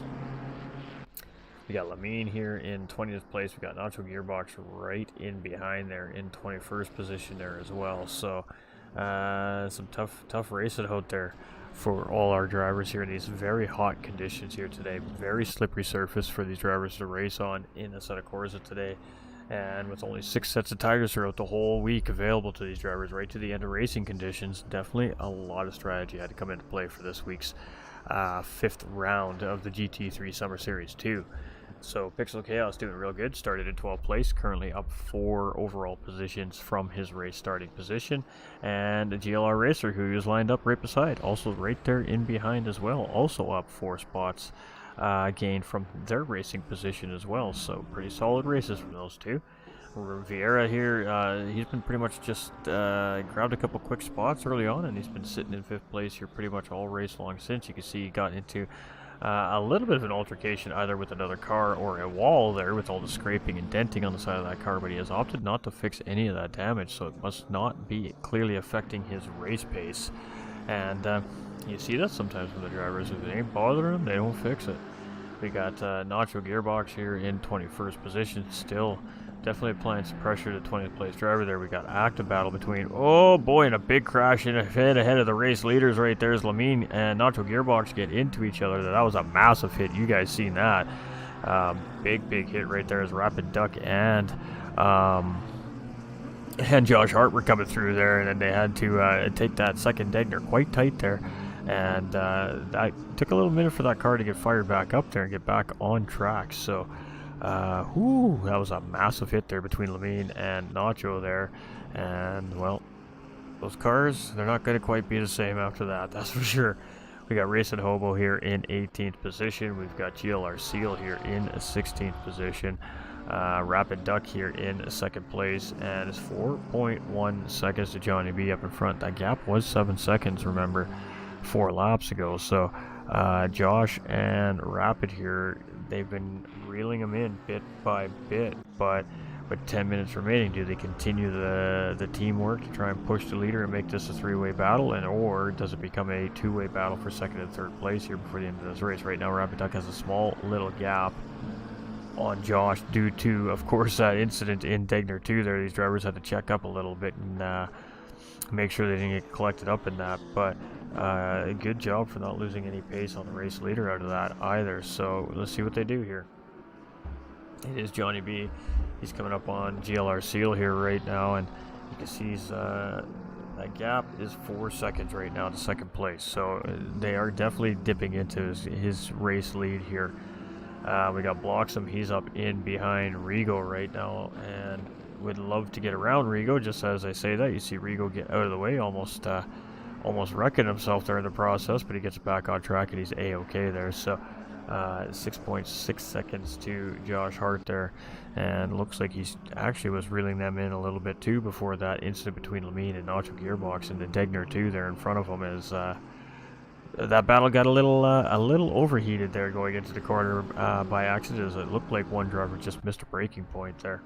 We got Lamine here in 20th place. We got Nacho Gearbox right in behind there in 21st position there as well. So some tough racing out there for all our drivers here in these very hot conditions here today. Very slippery surface for these drivers to race on in the Assetto Corsa today. And with only 6 sets of tires throughout the whole week available to these drivers right to the end of racing conditions, definitely a lot of strategy had to come into play for this week's 5th round of the GT3 Summer Series 2. So Pixel Chaos doing real good, started in 12th place, currently up 4 overall positions from his race starting position. And a GLR Racer, who is lined up right beside, also right there in behind as well, also up 4 spots. Gained from their racing position as well, so pretty solid races from those two. Vieira here, he's been pretty much just grabbed a couple quick spots early on, and he's been sitting in 5th place here pretty much all race long since. You can see he got into a little bit of an altercation either with another car or a wall there with all the scraping and denting on the side of that car, but he has opted not to fix any of that damage, so it must not be clearly affecting his race pace. And you see that sometimes with the drivers, if it ain't bothering them, they don't fix it. We got Nacho Gearbox here in 21st position, still definitely applying some pressure to 20th place driver there. We got active battle between, oh boy, and a big crash in ahead of the race leaders right there as Lamine and Nacho Gearbox get into each other. That was a massive hit. You guys seen that. Big hit right there as Rapid Duck and Josh Hart were coming through there, and then they had to take that second Degner quite tight there. And that took a little minute for that car to get fired back up there and get back on track. So, that was a massive hit there between Lamine and Nacho there. And, well, those cars, they're not going to quite be the same after that, that's for sure. We got Racing Hobo here in 18th position. We've got GLR Seal here in 16th position. Rapid Duck here in 2nd place, and it's 4.1 seconds to Johnny B up in front. That gap was 7 seconds, remember, 4 laps ago. So Josh and Rapid here, they've been reeling them in bit by bit, but with 10 minutes remaining, do they continue the teamwork to try and push the leader and make this a 3-way battle, or does it become a 2-way battle for 2nd and 3rd place here before the end of this race? Right now, Rapid Duck has a small little gap on Josh due to, of course, that incident in Degner 2 there. These drivers had to check up a little bit and make sure they didn't get collected up in that, but a good job for not losing any pace on the race leader out of that either. So let's see what they do here. It is Johnny B. He's coming up on GLR Seal here right now, and you can see he's that gap is 4 seconds right now to 2nd place. So they are definitely dipping into his race lead here. We got Bloxom, he's up in behind Rigo right now, and would love to get around Rigo. Just as I say that, you see Rigo get out of the way, almost wrecking himself there in the process, but he gets back on track and he's a-okay there. So 6.6 seconds to Josh Hart there, and looks like he actually was reeling them in a little bit too before that incident between Lamine and Nacho Gearbox and the Degner too there in front of him. As that battle got a little overheated there going into the corner by accident, as it looked like one driver just missed a braking point there.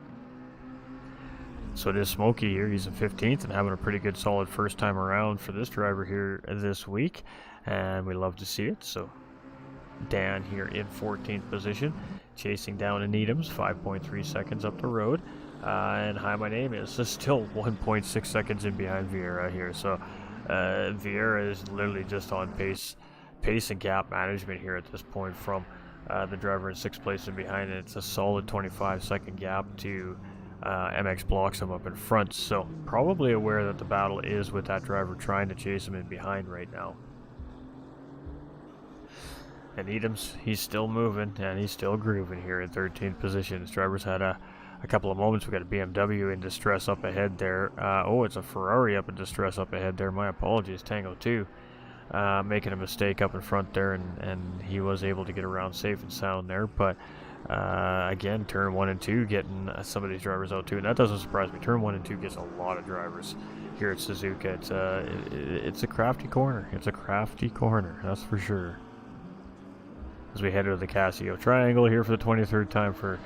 So it is Smokey here. He's in 15th and having a pretty good solid first time around for this driver here this week, and we love to see it. So Dan here in 14th position, chasing down in Needham's, 5.3 seconds up the road. And Hi, my name is still 1.6 seconds in behind Vieira here. So Vieira is literally just on pace and gap management here at this point from the driver in 6th place and behind. And it's a solid 25-second gap to Mxbloxom up in front. So probably aware that the battle is with that driver trying to chase him in behind right now. And Needham's, he's still moving and he's still grooving here in 13th position. His driver's had a couple of moments. We got a BMW in distress up ahead there. Oh, it's a Ferrari up in distress up ahead there. My apologies, Tango 2. Making a mistake up in front there, and he was able to get around safe and sound there. But again, turn 1 and 2 getting some of these drivers out too. And that doesn't surprise me. Turn 1 and 2 gets a lot of drivers here at Suzuka. It's a crafty corner. It's a crafty corner, that's for sure. As we head to the Casio Triangle here for the 23rd time for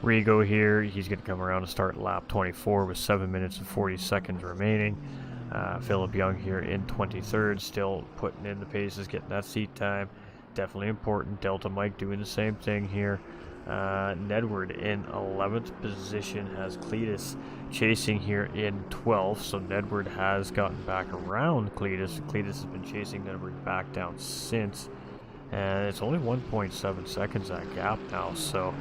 Rigo here. He's going to come around and start lap 24 with 7 minutes and 40 seconds remaining. Philip Young here in 23rd, still putting in the paces, getting that seat time. Definitely important. Delta Mike doing the same thing here. Nedward in 11th position, has Cletus chasing here in 12th. So Nedward has gotten back around Cletus. Cletus has been chasing Nedward back down since. And it's only 1.7 seconds that gap now, so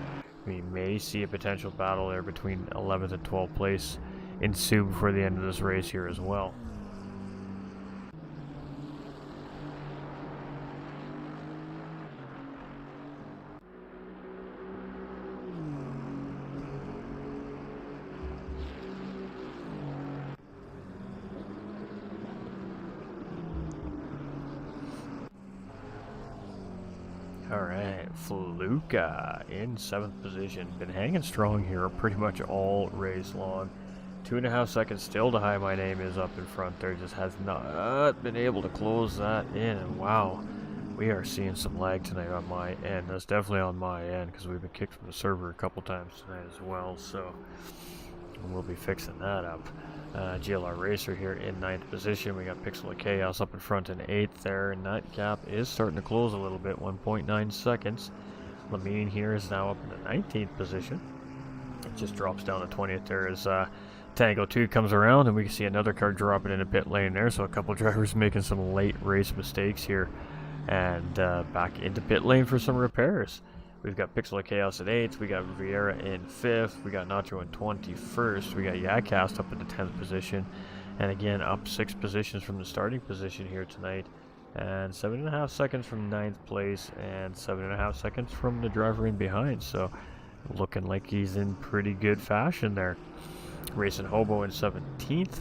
we may see a potential battle there between 11th and 12th place ensue before the end of this race here as well. Alright, Fluka in 7th position. Been hanging strong here pretty much all race long. 2.5 seconds still to Hi, my name is up in front there. Just has not been able to close that in. And wow, we are seeing some lag tonight on my end. That's definitely on my end because we've been kicked from the server a couple times tonight as well. So we'll be fixing that up. GLR Racer here in 9th position. We got Pixel of Chaos up in front in 8th there, and that gap is starting to close a little bit, 1.9 seconds. Lamine here is now up in the 19th position. It just drops down to 20th there as Tango 2 comes around, and we can see another car dropping in a pit lane there, so a couple drivers making some late race mistakes here, and back into pit lane for some repairs. We've got Pixel of Chaos at 8th, we got Vieira in 5th, we got Nacho in 21st, we got Yakast up in the 10th position, and again up 6 positions from the starting position here tonight, and 7.5 seconds from 9th place, and 7.5 seconds from the driver in behind, so looking like he's in pretty good fashion there. Racing Hobo in 17th.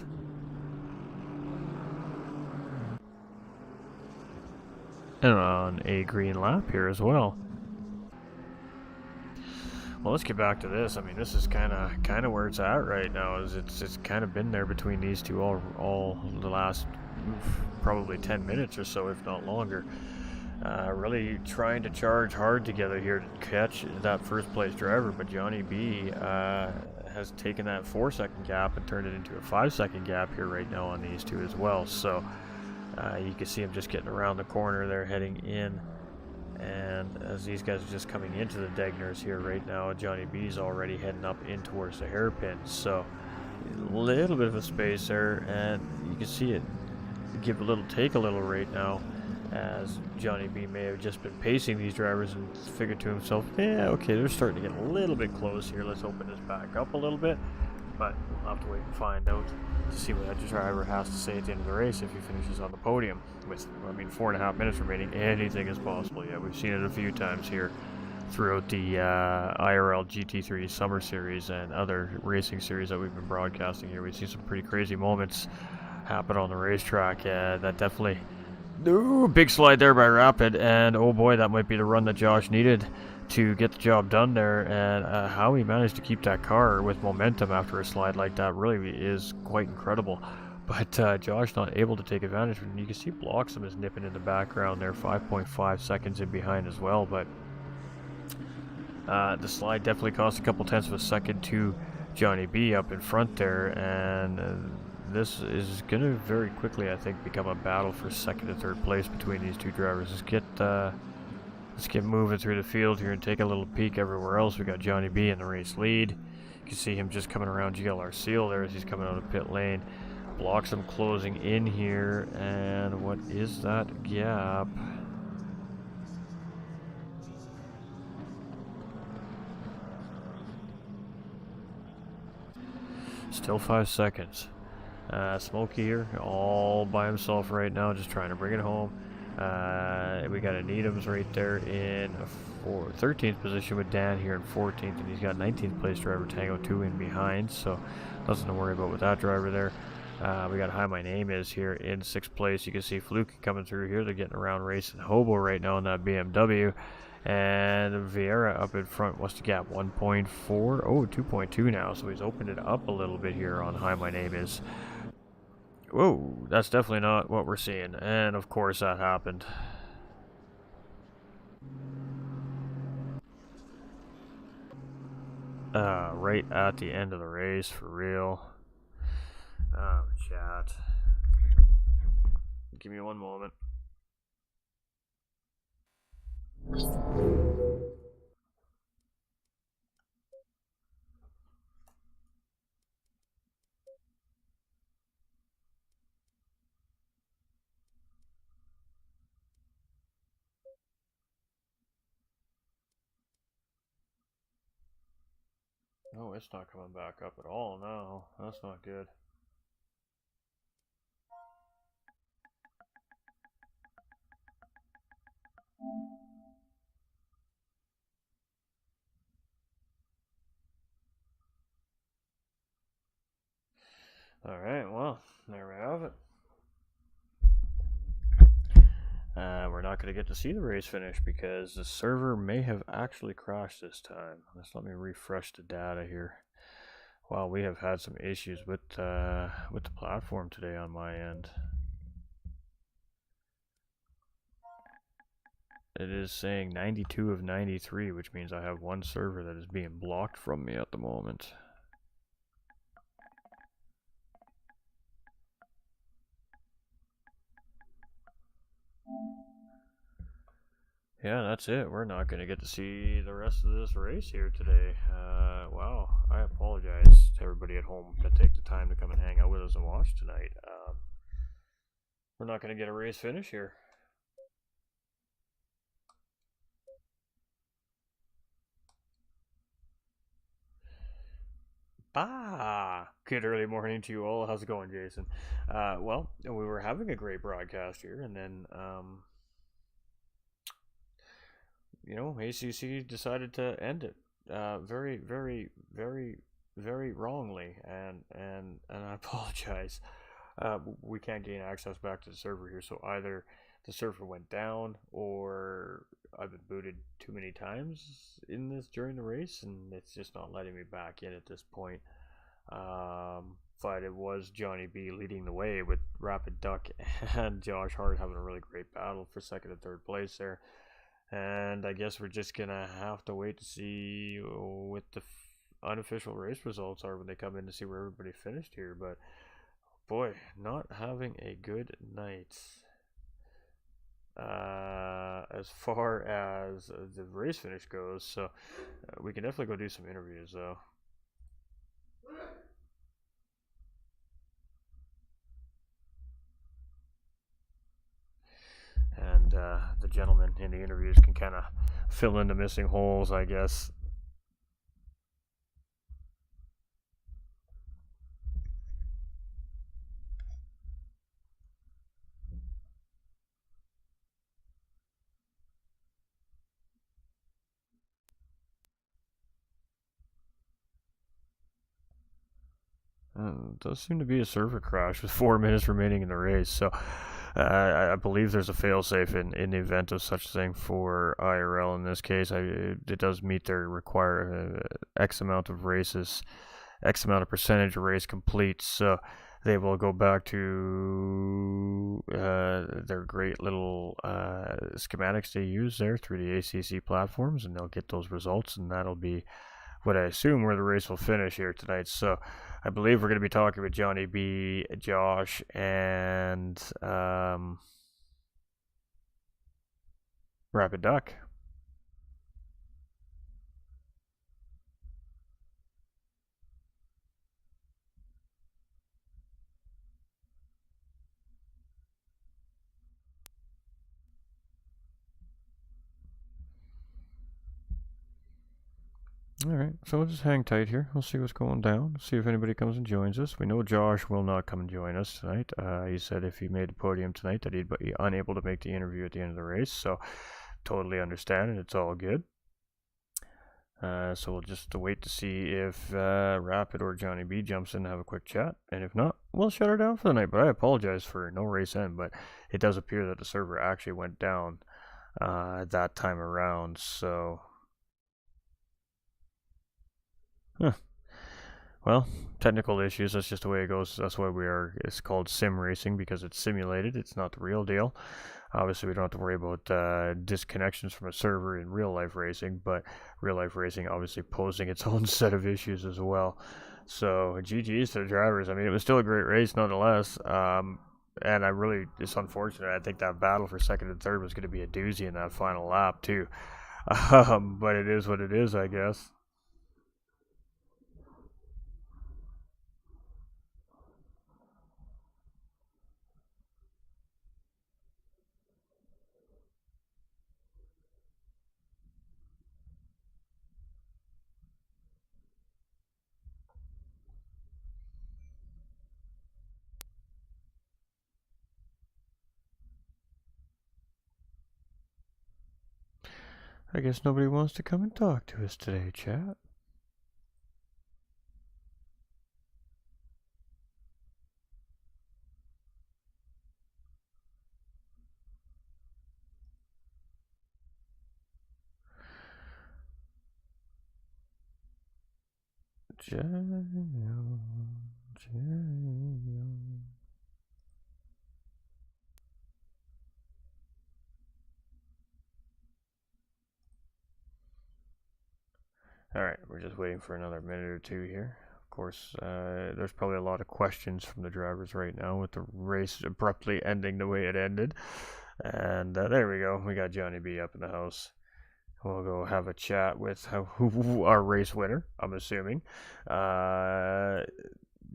And on a green lap here as well. Well, let's get back to this. I mean, this is kind of where it's at right now. Is it's kind of been there between these two all the last probably 10 minutes or so, if not longer. Really trying to charge hard together here to catch that first place driver, but Johnny B has taken that 4-second gap and turned it into a 5-second gap here right now on these two as well. So you can see him just getting around the corner there, heading in. And as these guys are just coming into the Degners here right now, Johnny B's already heading up in towards the hairpin. So a little bit of a space there, and you can see it give a little, take a little right now, as Johnny B may have just been pacing these drivers and figured to himself, yeah, okay, they're starting to get a little bit close here. Let's open this back up a little bit. But we'll have to wait and find out to see what that driver has to say at the end of the race if he finishes on the podium. With, 4.5 minutes remaining, anything is possible. Yeah, we've seen it a few times here throughout the IRL GT3 Summer Series and other racing series that we've been broadcasting here. We've seen some pretty crazy moments happen on the racetrack. That definitely Ooh, big slide there by Rapid, and oh boy, that might be the run that Josh needed to get the job done there. And how he managed to keep that car with momentum after a slide like that really is quite incredible. But Josh not able to take advantage. And you can see Bloxom is nipping in the background there, 5.5 seconds in behind as well. But the slide definitely cost a couple tenths of a second to Johnny B up in front there, and this is going to very quickly, I think, become a battle for second and third place between these two drivers. Let's get moving through the field here and take a little peek everywhere else. We got Johnny B in the race lead. You can see him just coming around GLR Seal there as he's coming out of pit lane. Bloxom closing in here, and what is that gap? Still 5 seconds. Smokey here, all by himself right now, just trying to bring it home. We got a Needhams right there in 13th position with Dan here in 14th, and he's got 19th place driver Tango 2 in behind, so nothing to worry about with that driver there. We got Hi My Name Is here in 6th place. You can see Fluke coming through here. They're getting around racing Hobo right now in that BMW. And Vieira up in front. What's the gap? 1.4? Oh, 2.2 now. So he's opened it up a little bit here on Hi My Name Is. Whoa, that's definitely not what we're seeing. And of course that happened. Right at the end of the race, for real. Chat. Give me one moment. Oh, it's not coming back up at all. No, that's not good. Alright, well, there we have it. We're not going to get to see the race finish because the server may have actually crashed this time. Let me refresh the data here. Wow, we have had some issues with the platform today on my end. It is saying 92 of 93, which means I have one server that is being blocked from me at the moment. Yeah, that's it. We're not going to get to see the rest of this race here today. Wow, I apologize to everybody at home that take the time to come and hang out with us and watch tonight. We're not going to get a race finish here. Good early morning to you all. How's it going, Jason? Well, we were having a great broadcast here, and then ACC decided to end it very, very, very, very wrongly, and I apologize. We can't gain access back to the server here, so either the server went down or I've been booted too many times in this during the race, and it's just not letting me back in at this point. But it was Johnny B leading the way with Rapid Duck and Josh Hart having a really great battle for second and third place there. And I guess we're just gonna have to wait to see what the unofficial race results are when they come in to see where everybody finished here. But boy, not having a good night as far as the race finish goes. So we can definitely go do some interviews though. And the gentleman in the interviews can kind of fill in the missing holes, I guess. It does seem to be a server crash with 4 minutes remaining in the race. So I believe there's a failsafe in the event of such thing for IRL. In this case, it does meet their require X amount of races, X amount of percentage of race complete. So they will go back to their great little schematics they use there through the ACC platforms, and they'll get those results, and that'll be what I assume where the race will finish here tonight. So I believe we're going to be talking with Johnny B, Josh, and Rapid Duck. Alright, so we'll just hang tight here. We'll see what's going down. See if anybody comes and joins us. We know Josh will not come and join us tonight. He said if he made the podium tonight that he'd be unable to make the interview at the end of the race. So totally understand it. It's all good. So we'll just wait to see if Rapid or Johnny B jumps in and have a quick chat. And if not, we'll shut her down for the night. But I apologize for no race end. But it does appear that the server actually went down that time around. So... Huh. Well, technical issues, that's just the way it goes. That's why it's called sim racing, because it's simulated. It's not the real deal. Obviously, we don't have to worry about disconnections from a server in real life racing, but real life racing obviously posing its own set of issues as well. So, GG's to the drivers. I mean, it was still a great race nonetheless. And it's unfortunate. I think that battle for second and third was going to be a doozy in that final lap, too. But it is what it is, I guess. I guess nobody wants to come and talk to us today, chat. Alright, we're just waiting for another minute or two here. Of course, there's probably a lot of questions from the drivers right now with the race abruptly ending the way it ended. And there we go. We got Johnny B up in the house. We'll go have a chat with our race winner, I'm assuming.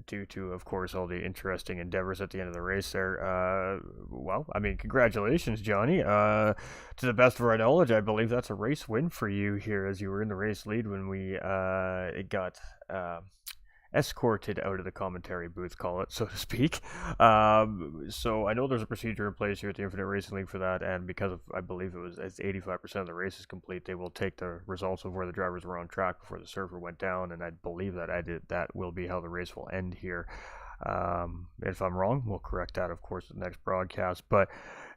Due to, of course, all the interesting endeavors at the end of the race there. Well, I mean, congratulations, Johnny. To the best of our knowledge, I believe that's a race win for you here, as you were in the race lead when we got escorted out of the commentary booth, call it, so to speak. So I know there's a procedure in place here at the Infinite Racing League for that, and because of, I believe it's 85% of the race is complete, they will take the results of where the drivers were on track before the server went down, and I believe that will be how the race will end here. If I'm wrong, we'll correct that, of course, in the next broadcast. But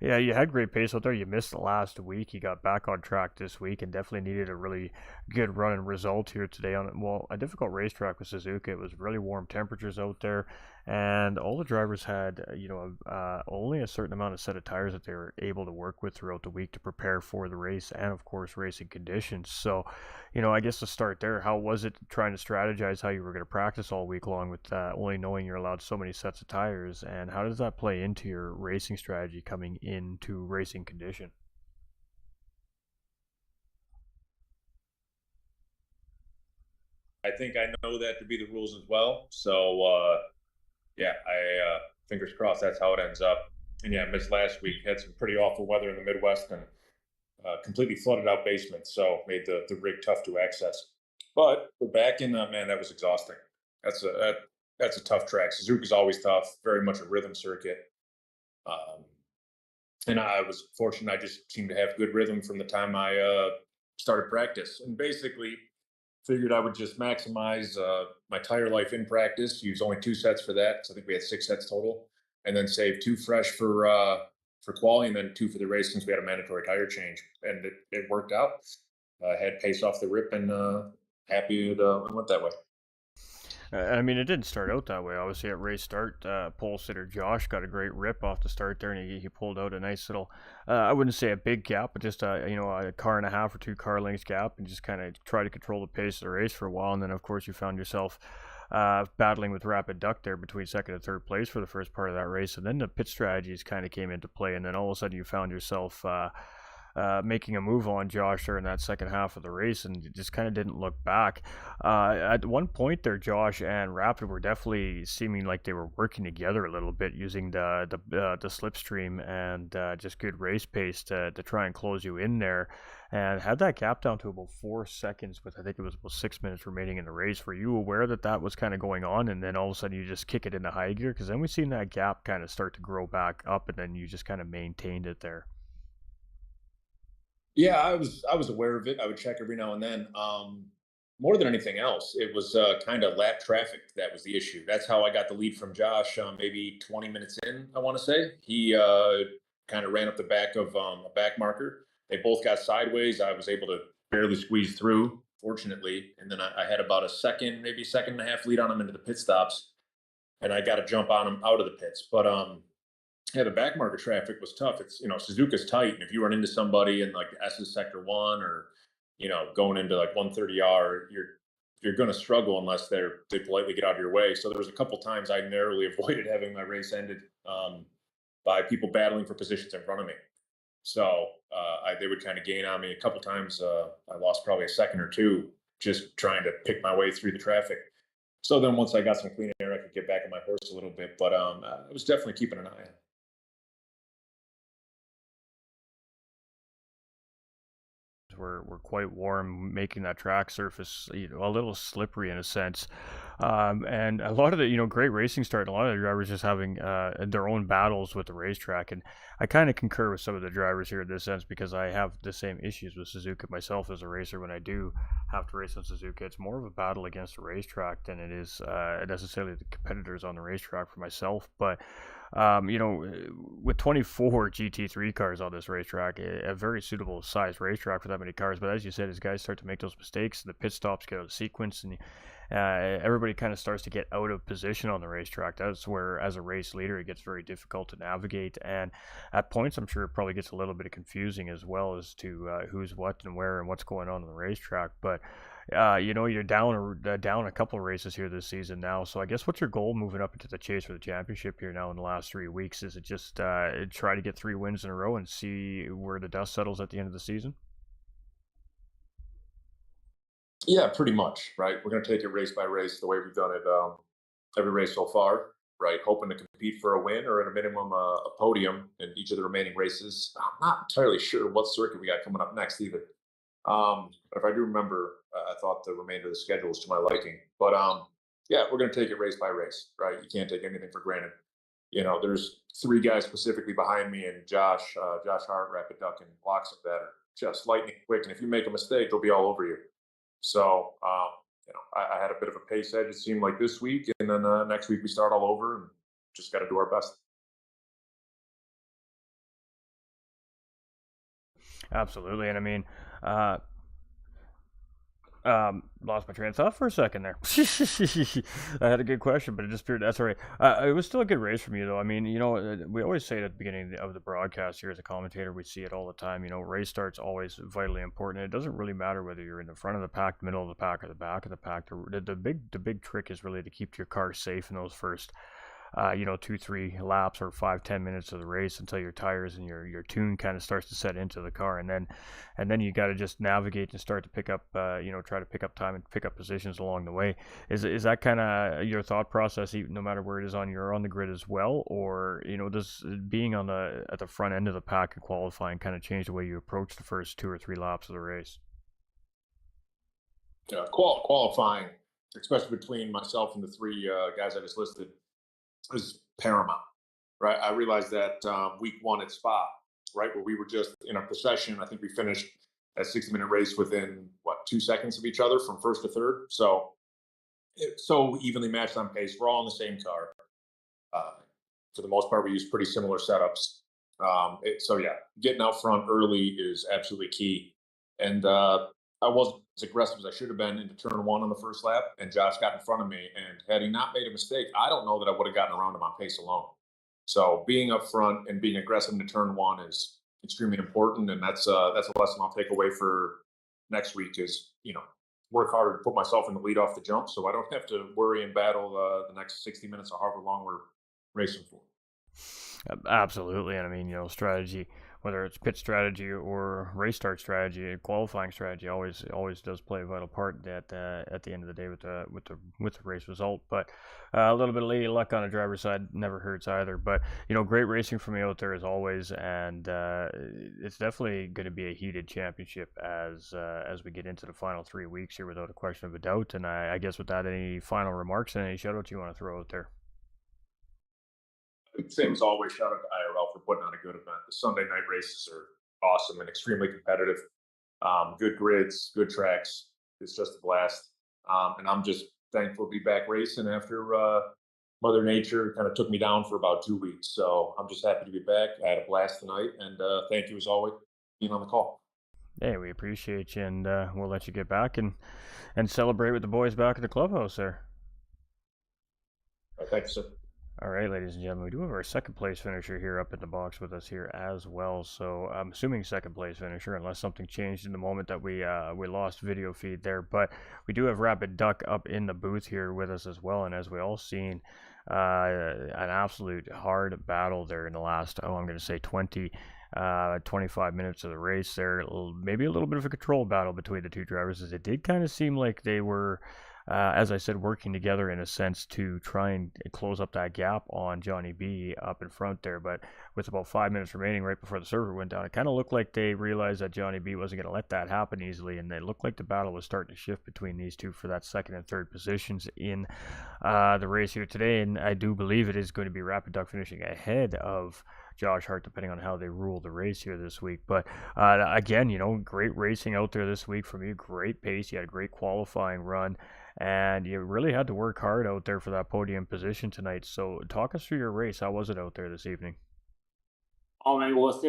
yeah, you had great pace out there. You missed last week. You got back on track this week, and definitely needed a really good run and result here today on a difficult racetrack with Suzuka. It was really warm temperatures out there, and all the drivers had only a certain amount of set of tires that they were able to work with throughout the week to prepare for the race, and of course racing conditions. So, I guess to start there, how was it trying to strategize how you were going to practice all week long with only knowing you're allowed so many sets of tires, and how does that play into your racing strategy coming into racing condition? I think I know that to be the rules as well. So, yeah, fingers crossed that's how it ends up. And yeah, missed last week. Had some pretty awful weather in the Midwest and completely flooded out basements, so made the rig tough to access. But we're back in. Man, that was exhausting. That's a tough track. Suzuka's always tough. Very much a rhythm circuit. Um, and I was fortunate. I just seemed to have good rhythm from the time I started practice, and basically figured I would just maximize my tire life in practice. Use only two sets for that. So I think we had six sets total. and then save 2 fresh for quality, and then 2 for the race since we had a mandatory tire change, and it worked out. Had pace off the rip, and happy it went that way. I mean, it didn't start out that way. Obviously, at race start, pole sitter Josh got a great rip off the start there, and he pulled out a nice little, I wouldn't say a big gap, but just a car and a half or 2 car lengths gap, and just kind of try to control the pace of the race for a while. And then, of course, you found yourself battling with Rapid Duck there between second and third place for the first part of that race, and then the pit strategies kind of came into play, and then all of a sudden you found yourself making a move on Josh during that second half of the race, and just kind of didn't look back. At one point there, Josh and Rapid were definitely seeming like they were working together a little bit, using the slipstream and just good race pace to try and close you in there, and had that gap down to about 4 seconds with, I think it was about 6 minutes remaining in the race. Were you aware that that was kind of going on, and then all of a sudden you just kick it into high gear? Because then we've seen that gap kind of start to grow back up, and then you just kind of maintained it there. Yeah, I was aware of it. I would check every now and then. More than anything else, it was kind of lap traffic that was the issue. That's how I got the lead from Josh. Maybe 20 minutes in, I want to say. He kind of ran up the back of a back marker. They both got sideways. I was able to barely squeeze through, fortunately. And then I had about a second, maybe second and a half lead on him into the pit stops, and I got to jump on him out of the pits. But yeah, the back marker traffic was tough. It's, Suzuka's tight, and if you run into somebody in like S's sector 1, or going into like 130R, you're going to struggle unless they politely get out of your way. So there was a couple times I narrowly avoided having my race ended by people battling for positions in front of me. So they would kind of gain on me. A couple times I lost probably a second or two just trying to pick my way through the traffic. So then once I got some clean air, I could get back on my horse a little bit. But I was definitely keeping an eye on it. Were quite warm, making that track surface a little slippery in a sense. And a lot of the great racing start, a lot of the drivers just having their own battles with the racetrack. And I kind of concur with some of the drivers here in this sense, because I have the same issues with Suzuka myself as a racer. When I do have to race on Suzuka, it's more of a battle against the racetrack than it is necessarily the competitors on the racetrack for myself. But with 24 GT3 cars on this racetrack, a very suitable size racetrack for that many cars. But as you said, as guys start to make those mistakes, the pit stops get out of sequence, and everybody kind of starts to get out of position on the racetrack. That's where, as a race leader, it gets very difficult to navigate. And at points, I'm sure it probably gets a little bit confusing as well as to who's what and where and what's going on the racetrack. But you're down a couple of races here this season now. So I guess, what's your goal moving up into the chase for the championship here now in the last 3 weeks? Is it just try to get 3 wins in a row and see where the dust settles at the end of the season? Yeah, pretty much, right? We're going to take it race by race the way we've done it every race so far, right? Hoping to compete for a win, or at a minimum a podium in each of the remaining races. I'm not entirely sure what circuit we got coming up next either. If I do remember, I thought the remainder of the schedule was to my liking. But yeah, we're going to take it race by race, right? You can't take anything for granted. There's 3 guys specifically behind me, and Josh Hart, Rapid Duck, and Mxbloxom that are just lightning quick. And if you make a mistake, they'll be all over you. So, I had a bit of a pace edge, it seemed like, this week, and then next week we start all over, and just got to do our best. Absolutely. And I mean, lost my train of thought for a second there. I had a good question, but it disappeared. That's all right. It was still a good race from you, though. I mean, we always say it at the beginning of the broadcast here as a commentator. We see it all the time. Race start's always vitally important. It doesn't really matter whether you're in the front of the pack, the middle of the pack, or the back of the pack. The big trick is really to keep your car safe in those first 2-3 laps or 5-10 minutes of the race, until your tires and your tune kind of starts to set into the car, and then you got to just navigate and start to pick up try to pick up time and pick up positions along the way. Is that kind of your thought process, even no matter where it is on the grid as well? Or does being at the front end of the pack and qualifying kind of change the way you approach the first 2 or 3 laps of the race? Yeah, qualifying, especially between myself and the 3 guys I just listed, is paramount, right? I realized that week 1 at Spa, right, where we were just in a procession. I think we finished a 60-minute race within 2 seconds of each other from first to third. So it's so evenly matched on pace. We're all in the same car. for the most part, we use pretty similar setups. So yeah, getting out front early is absolutely key. And I wasn't as aggressive as I should have been into turn one on the first lap, and Josh got in front of me. And had he not made a mistake, I don't know that I would have gotten around him on pace alone. So being up front and being aggressive into turn one is extremely important, and that's a lesson I'll take away for next week. Is work harder to put myself in the lead off the jump, so I don't have to worry and battle the next 60 minutes or however long we're racing for. Absolutely, and I mean, strategy, whether it's pit strategy or race start strategy, qualifying strategy, always does play a vital part at the end of the day with the race result. But a little bit of lady luck on the driver's side never hurts either. But great racing from you out there as always, and it's definitely going to be a heated championship as we get into the final 3 weeks here, without a question of a doubt. And I guess with that, any final remarks and any shout outs you want to throw out there? Same as always, shout out to IRL for putting on a good event. The Sunday night races are awesome and extremely competitive. Good grids, good tracks. It's just a blast. And I'm just thankful to be back racing after Mother Nature kind of took me down for about 2 weeks. So I'm just happy to be back. I had a blast tonight, and thank you as always for being on the call. Hey, we appreciate you, and we'll let you get back and celebrate with the boys back at the clubhouse there. Thank you, sir. All right, ladies and gentlemen, we do have our second place finisher here up in the box with us here as well. So I'm assuming second place finisher, unless something changed in the moment that we lost video feed there. But we do have Rapid Duck up in the booth here with us as well. And as we all seen, an absolute hard battle there in the last, I'm going to say 25 minutes of the race there. Maybe a little bit of a control battle between the two drivers, as it did kind of seem like they were, as I said, working together in a sense to try and close up that gap on Johnny B up in front there. But with about 5 minutes remaining right before the server went down, it kind of looked like they realized that Johnny B wasn't going to let that happen easily, and it looked like the battle was starting to shift between these two for that second and third positions in the race here today. And I do believe it is going to be Rapid Duck finishing ahead of Josh Hart, depending on how they rule the race here this week. But again, great racing out there this week from you. Great pace. You had a great qualifying run, and you really had to work hard out there for that podium position tonight. So talk us through your race. How was it out there this evening? Oh man, it was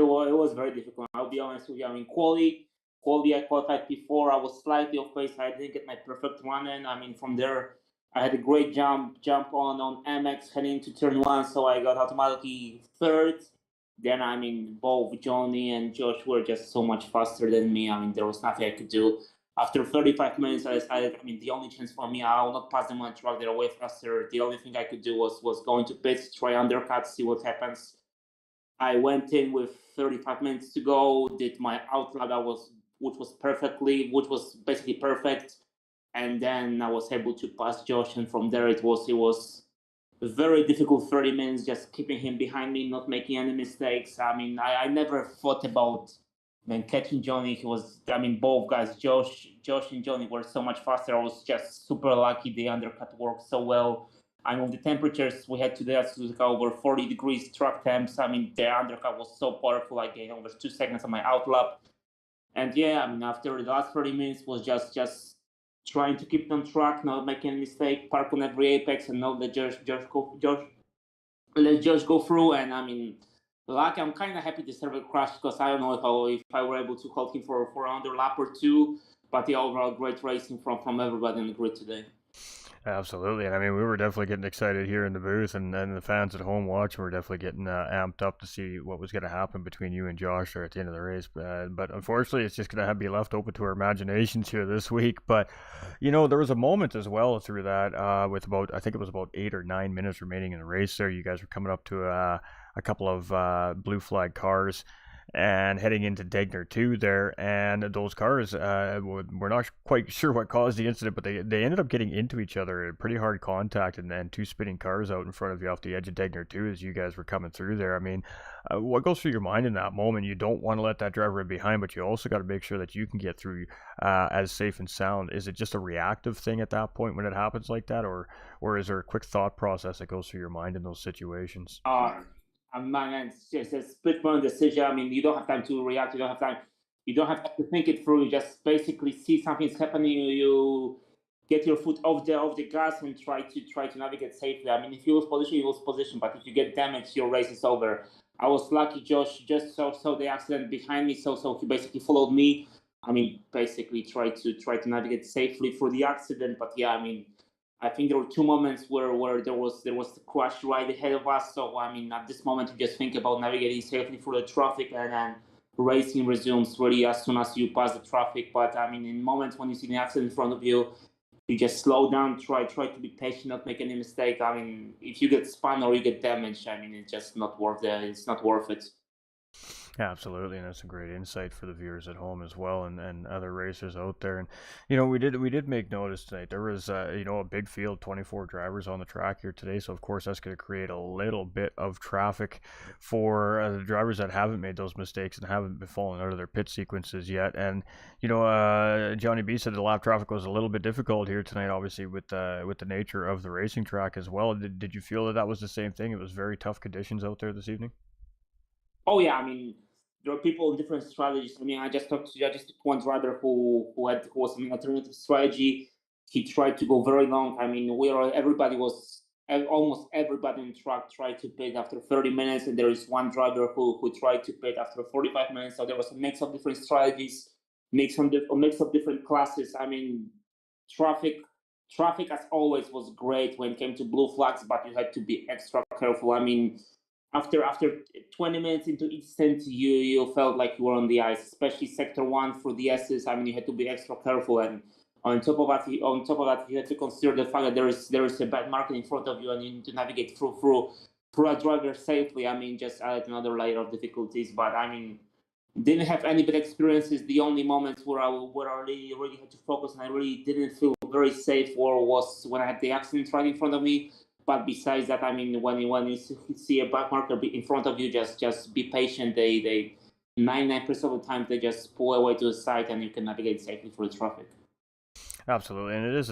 very difficult. I'll be honest with you. I mean, quality I qualified before. I was slightly off pace. I didn't get my perfect run in. I mean, from there, I had a great jump on MX heading into turn one, so I got automatically third. Then, I mean, both Johnny and Josh were just so much faster than me. I mean, there was nothing I could do. After 35 minutes, I decided, I mean, the only chance for me, I will not pass them on track. They're way faster. The only thing I could do was go into pits, try undercut, see what happens. I went in with 35 minutes to go, did my outlap, which was basically perfect. And then I was able to pass Josh, and from there it was a very difficult 30 minutes, just keeping him behind me, not making any mistakes. I mean, I never thought about catching Johnny. Both guys, Josh and Johnny, were so much faster. I was just super lucky. The undercut worked so well. I mean, the temperatures we had today at Suzuka, over 40 degrees track temps. I mean, the undercut was so powerful. I gained over 2 seconds on my outlap. And yeah, I mean, after the last 30 minutes was just trying to keep it on track, not making a mistake, park on every apex, and not let Josh go through. And I mean, lucky, I'm kind of happy the server crashed, because I don't know if I were able to hold him for another lap or two. But the overall great racing from everybody in the grid today. Absolutely, and I mean, we were definitely getting excited here in the booth, and the fans at home watching were definitely getting amped up to see what was going to happen between you and Josh there at the end of the race. But unfortunately, it's just going to have to be left open to our imaginations here this week. But there was a moment as well through that with I think it was about 8 or 9 minutes remaining in the race. There, you guys were coming up to a couple of blue flag cars and heading into Degner 2 there, and those cars, we're not quite sure what caused the incident, but they ended up getting into each other, pretty hard contact, and two spinning cars out in front of you off the edge of Degner 2 as you guys were coming through there. I mean, what goes through your mind in that moment? You don't want to let that driver in behind, but you also got to make sure that you can get through as safe and sound. Is it just a reactive thing at that point when it happens like that, or is there a quick thought process that goes through your mind in those situations? It's just a split-moment decision. I mean, you don't have time to react. You don't have to think it through. You just basically see something's happening. You get your foot off the gas and try to navigate safely. I mean, if you lose position, you lose position, but if you get damaged, your race is over. I was lucky. Josh just saw the accident behind me, so he basically followed me. I mean, basically try to navigate safely through the accident. But yeah, I mean, I think there were two moments where there was the crash right ahead of us. So I mean, at this moment, you just think about navigating safely through the traffic, and then racing resumes really as soon as you pass the traffic. But I mean, in moments when you see the accident in front of you, you just slow down, try to be patient, not make any mistake. I mean, if you get spun or you get damaged, I mean, it's just not worth it. It's not worth it. Absolutely, and that's a great insight for the viewers at home as well, and other racers out there. And we did make notice tonight. There was a big field, 24 drivers on the track here today. So of course that's going to create a little bit of traffic for the drivers that haven't made those mistakes and haven't been falling out of their pit sequences yet. And Johnny B said the lap traffic was a little bit difficult here tonight, obviously with the nature of the racing track as well. Did you feel that was the same thing? It was very tough conditions out there this evening. Oh yeah, I mean, there are people with different strategies. I mean, I just took one driver who was an alternative strategy. He tried to go very long. I mean, almost everybody in the track tried to pit after 30 minutes, and there is one driver who tried to pit after 45 minutes. So there was a mix of different strategies, a mix of different classes. I mean, traffic as always was great when it came to blue flags, but you had to be extra careful. I mean, after 20 minutes into each stint, you felt like you were on the ice, especially sector one for the S's. I mean, you had to be extra careful, and on top of that, you had to consider the fact that there is a bad market in front of you, and you need to navigate through a driver safely. I mean, just add another layer of difficulties. But I mean, didn't have any bad experiences. The only moments where I really had to focus and I really didn't feel very safe was when I had the accident right in front of me. But besides that, I mean, when you see a back marker in front of you, just be patient. They 99% of the time they just pull away to the side, and you can navigate safely through the traffic. Absolutely, and it is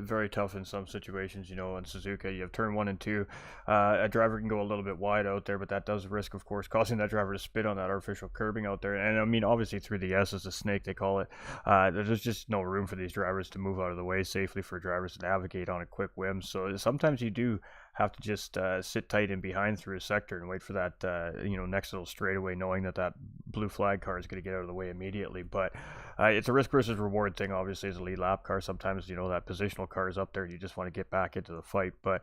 very tough in some situations. In Suzuka, you have turn 1 and 2. A driver can go a little bit wide out there, but that does risk, of course, causing that driver to spin on that artificial curbing out there. And I mean, obviously, through the S as a snake, they call it. There's just no room for these drivers to move out of the way safely for drivers to navigate on a quick whim. So sometimes you do have to just sit tight and behind through a sector and wait for that next little straightaway, knowing that blue flag car is going to get out of the way immediately. But it's a risk versus reward thing, obviously, as a lead lap car. Sometimes that positional car is up there and you just want to get back into the fight. But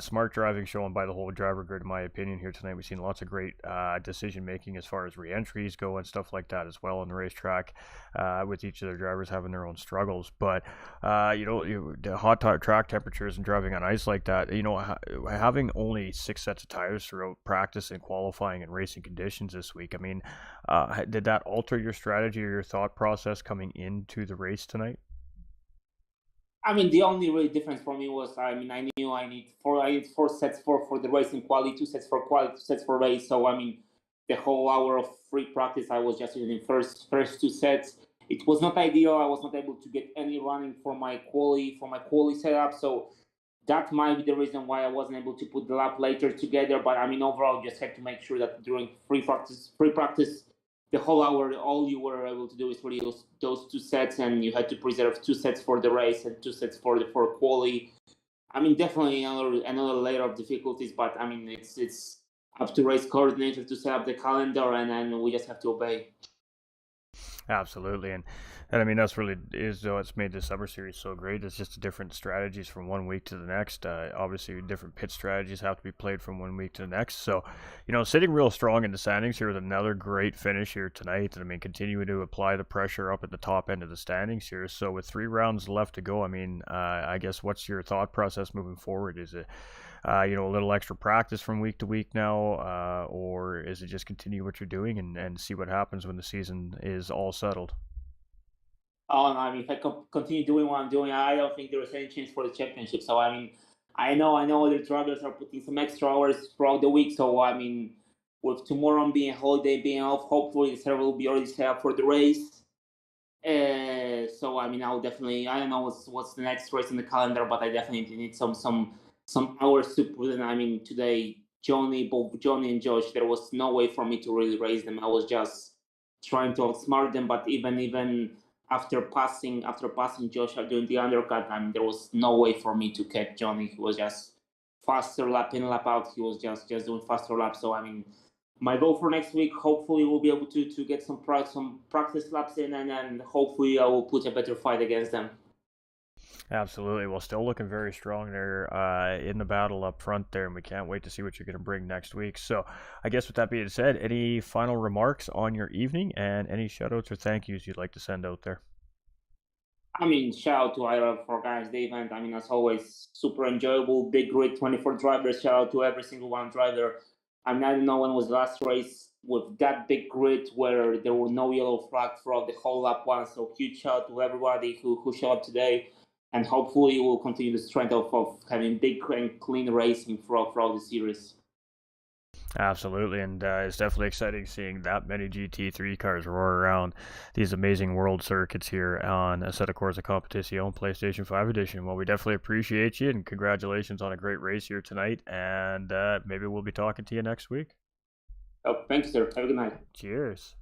smart driving shown by the whole driver grid, in my opinion, here tonight. We've seen lots of great decision making as far as re-entries go and stuff like that as well on the racetrack, with each of their drivers having their own struggles. But the hot track temperatures and driving on ice like that, having only 6 sets of tires throughout practice and qualifying and racing conditions this week, I mean, did that alter your strategy or your thought process coming into the race tonight? I mean, the only really difference for me was, I mean, I knew I need 4 sets for the racing quality, 2 sets for quality, 2 sets for race. So I mean, the whole hour of free practice, I was just using first 2 sets. It was not ideal. I was not able to get any running for my quali setup. So that might be the reason why I wasn't able to put the lap later together. But I mean, overall, just had to make sure that during free practice, the whole hour, all you were able to do is really those 2 sets, and you had to preserve 2 sets for the race and 2 sets for quali. I mean, definitely another layer of difficulties. But I mean, it's up to race coordinator to set up the calendar, and then we just have to obey. Absolutely, and I mean that's really is though it's made the summer series so great. It's just different strategies from one week to the next. Obviously, different pit strategies have to be played from one week to the next. So, sitting real strong in the standings here with another great finish here tonight, and I mean continuing to apply the pressure up at the top end of the standings here. So with 3 rounds left to go, I mean, I guess what's your thought process moving forward? Is it a little extra practice from week to week now, or is it just continue what you're doing and see what happens when the season is all settled? Oh, no, I mean, if I continue doing what I'm doing, I don't think there is any chance for the championship. So, I mean, I know other drivers are putting some extra hours throughout the week. So, I mean, with tomorrow being a holiday, being off, hopefully the server will be already set up for the race. So, I mean, I don't know what's the next race in the calendar, but I definitely need some hours to put in. I mean, today, both Johnny and Josh, there was no way for me to really race them. I was just trying to outsmart them, but even after passing Josh during the undercut, I mean, there was no way for me to catch Johnny. He was just faster lap in, lap out. He was just doing faster laps. So I mean, my goal for next week, hopefully we'll be able to get some practice laps in, and then hopefully I will put a better fight against them. Absolutely. Well, still looking very strong there in the battle up front there, and we can't wait to see what you're going to bring next week. So I guess with that being said, any final remarks on your evening and any shout-outs or thank yous you'd like to send out there? I mean, shout out to IRL for organizing the event. I mean, as always, super enjoyable, big grid, 24 drivers. Shout out to every single one driver. I mean, I don't know when was the last race with that big grid where there were no yellow flag throughout the whole lap one. So huge shout out to everybody who showed up today. And hopefully we'll continue the trend of having big and clean racing throughout the series. Absolutely, and it's definitely exciting seeing that many GT3 cars roar around these amazing world circuits here on Assetto Corsa Competizione PlayStation 5 Edition. Well, we definitely appreciate you, and congratulations on a great race here tonight, and maybe we'll be talking to you next week. Oh, thank you, sir. Have a good night. Cheers.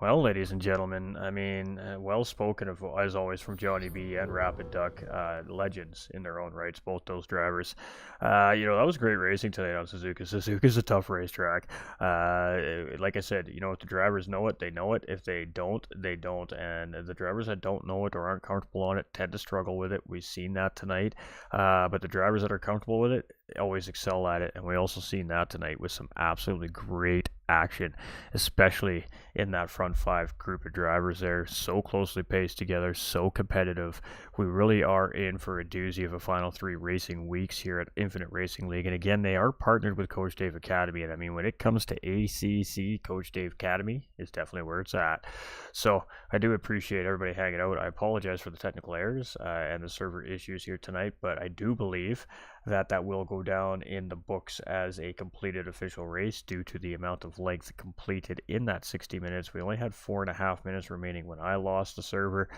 Well, ladies and gentlemen, I mean, well spoken of, as always, from Johnny B and Rapid Duck, legends in their own rights, both those drivers. That was great racing today on Suzuka. Suzuka's a tough racetrack. Like I said, if the drivers know it, they know it. If they don't, they don't. And the drivers that don't know it or aren't comfortable on it tend to struggle with it. We've seen that tonight. But the drivers that are comfortable with it always excel at it. And we also seen that tonight with some absolutely great action, especially in that front five group of drivers there, so closely paced together, so competitive. We really are in for a doozy of a final 3 racing weeks here at Infinite Racing League. And again, they are partnered with Coach Dave Academy, and I mean, when it comes to ACC, Coach Dave Academy is definitely where it's at. So I do appreciate everybody hanging out. I apologize for the technical errors and the server issues here tonight, but I do believe that will go down in the books as a completed official race due to the amount of length completed in that 60 minutes. We only had 4.5 minutes remaining when I lost the server,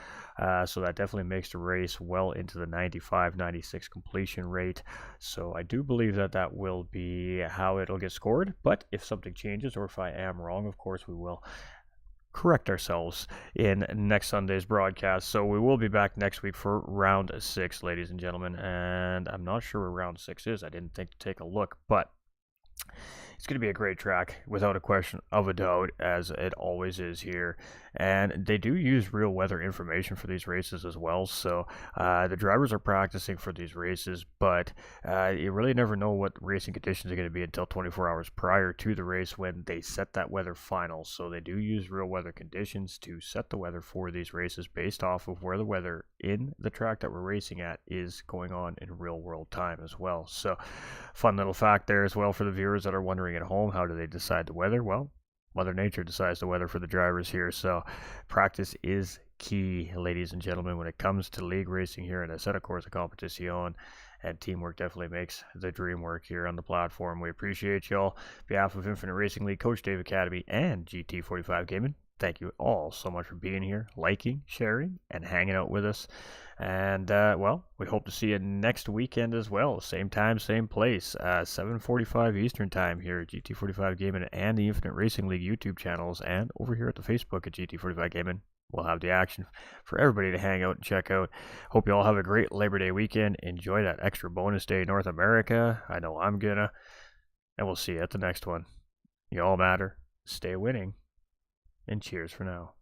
so that definitely makes the race well into the 95-96 completion rate. So I do believe that will be how it'll get scored, but if something changes or if I am wrong, of course we will correct ourselves in next Sunday's broadcast. So we will be back next week for round 6, ladies and gentlemen, and I'm not sure where round 6 is. I didn't think to take a look, but it's going to be a great track, without a question of a doubt, as it always is here. And they do use real weather information for these races as well. So the drivers are practicing for these races, but you really never know what racing conditions are going to be until 24 hours prior to the race when they set that weather final. So they do use real weather conditions to set the weather for these races based off of where the weather in the track that we're racing at is going on in real world time as well. So fun little fact there as well for the viewers that are wondering at home, how do they decide the weather? Well, Mother Nature decides the weather for the drivers here. So practice is key, ladies and gentlemen, when it comes to league racing here in Assetto Corsa Competizione. And teamwork definitely makes the dream work here on the platform. We appreciate y'all. On behalf of Infinite Racing League, Coach Dave Academy, and GT45 Gaming, thank you all so much for being here, liking, sharing, and hanging out with us. And, we hope to see you next weekend as well. Same time, same place, 7:45 Eastern Time here at GT45 Gaming and the Infinite Racing League YouTube channels, and over here at the Facebook at GT45 Gaming. We'll have the action for everybody to hang out and check out. Hope you all have a great Labor Day weekend. Enjoy that extra bonus day in North America. I know I'm gonna. And we'll see you at the next one. You all matter. Stay winning. And cheers for now.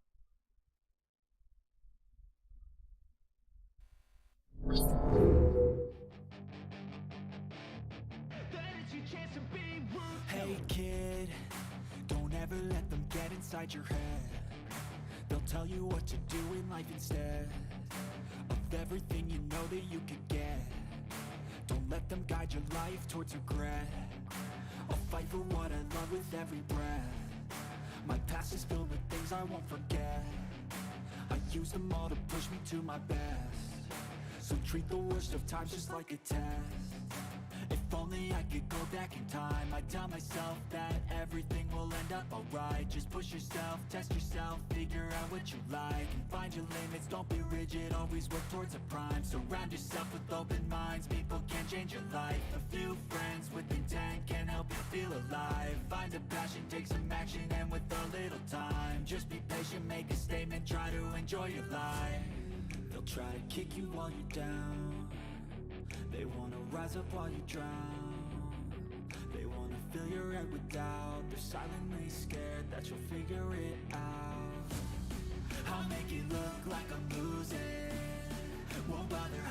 Hey kid, don't ever let them get inside your head. They'll tell you what to do in life instead of everything you know that you could get. Don't let them guide your life towards regret. I'll fight for what I love with every breath. My past is filled with things I won't forget. I use them all to push me to my best. So treat the worst of times just like a test. If only only I could go back in time, I'd tell myself that everything will end up alright. Just push yourself, test yourself, figure out what you like, and find your limits, don't be rigid, always work towards a prime. Surround yourself with open minds, people can change your life. A few friends with intent can help you feel alive. Find a passion, take some action, and with a little time, just be patient, make a statement, try to enjoy your life. They'll try to kick you while you're down, they wanna rise up while you drown, they wanna fill your head with doubt, they're silently scared that you'll figure it out. I'll make it look like I'm losing, won't bother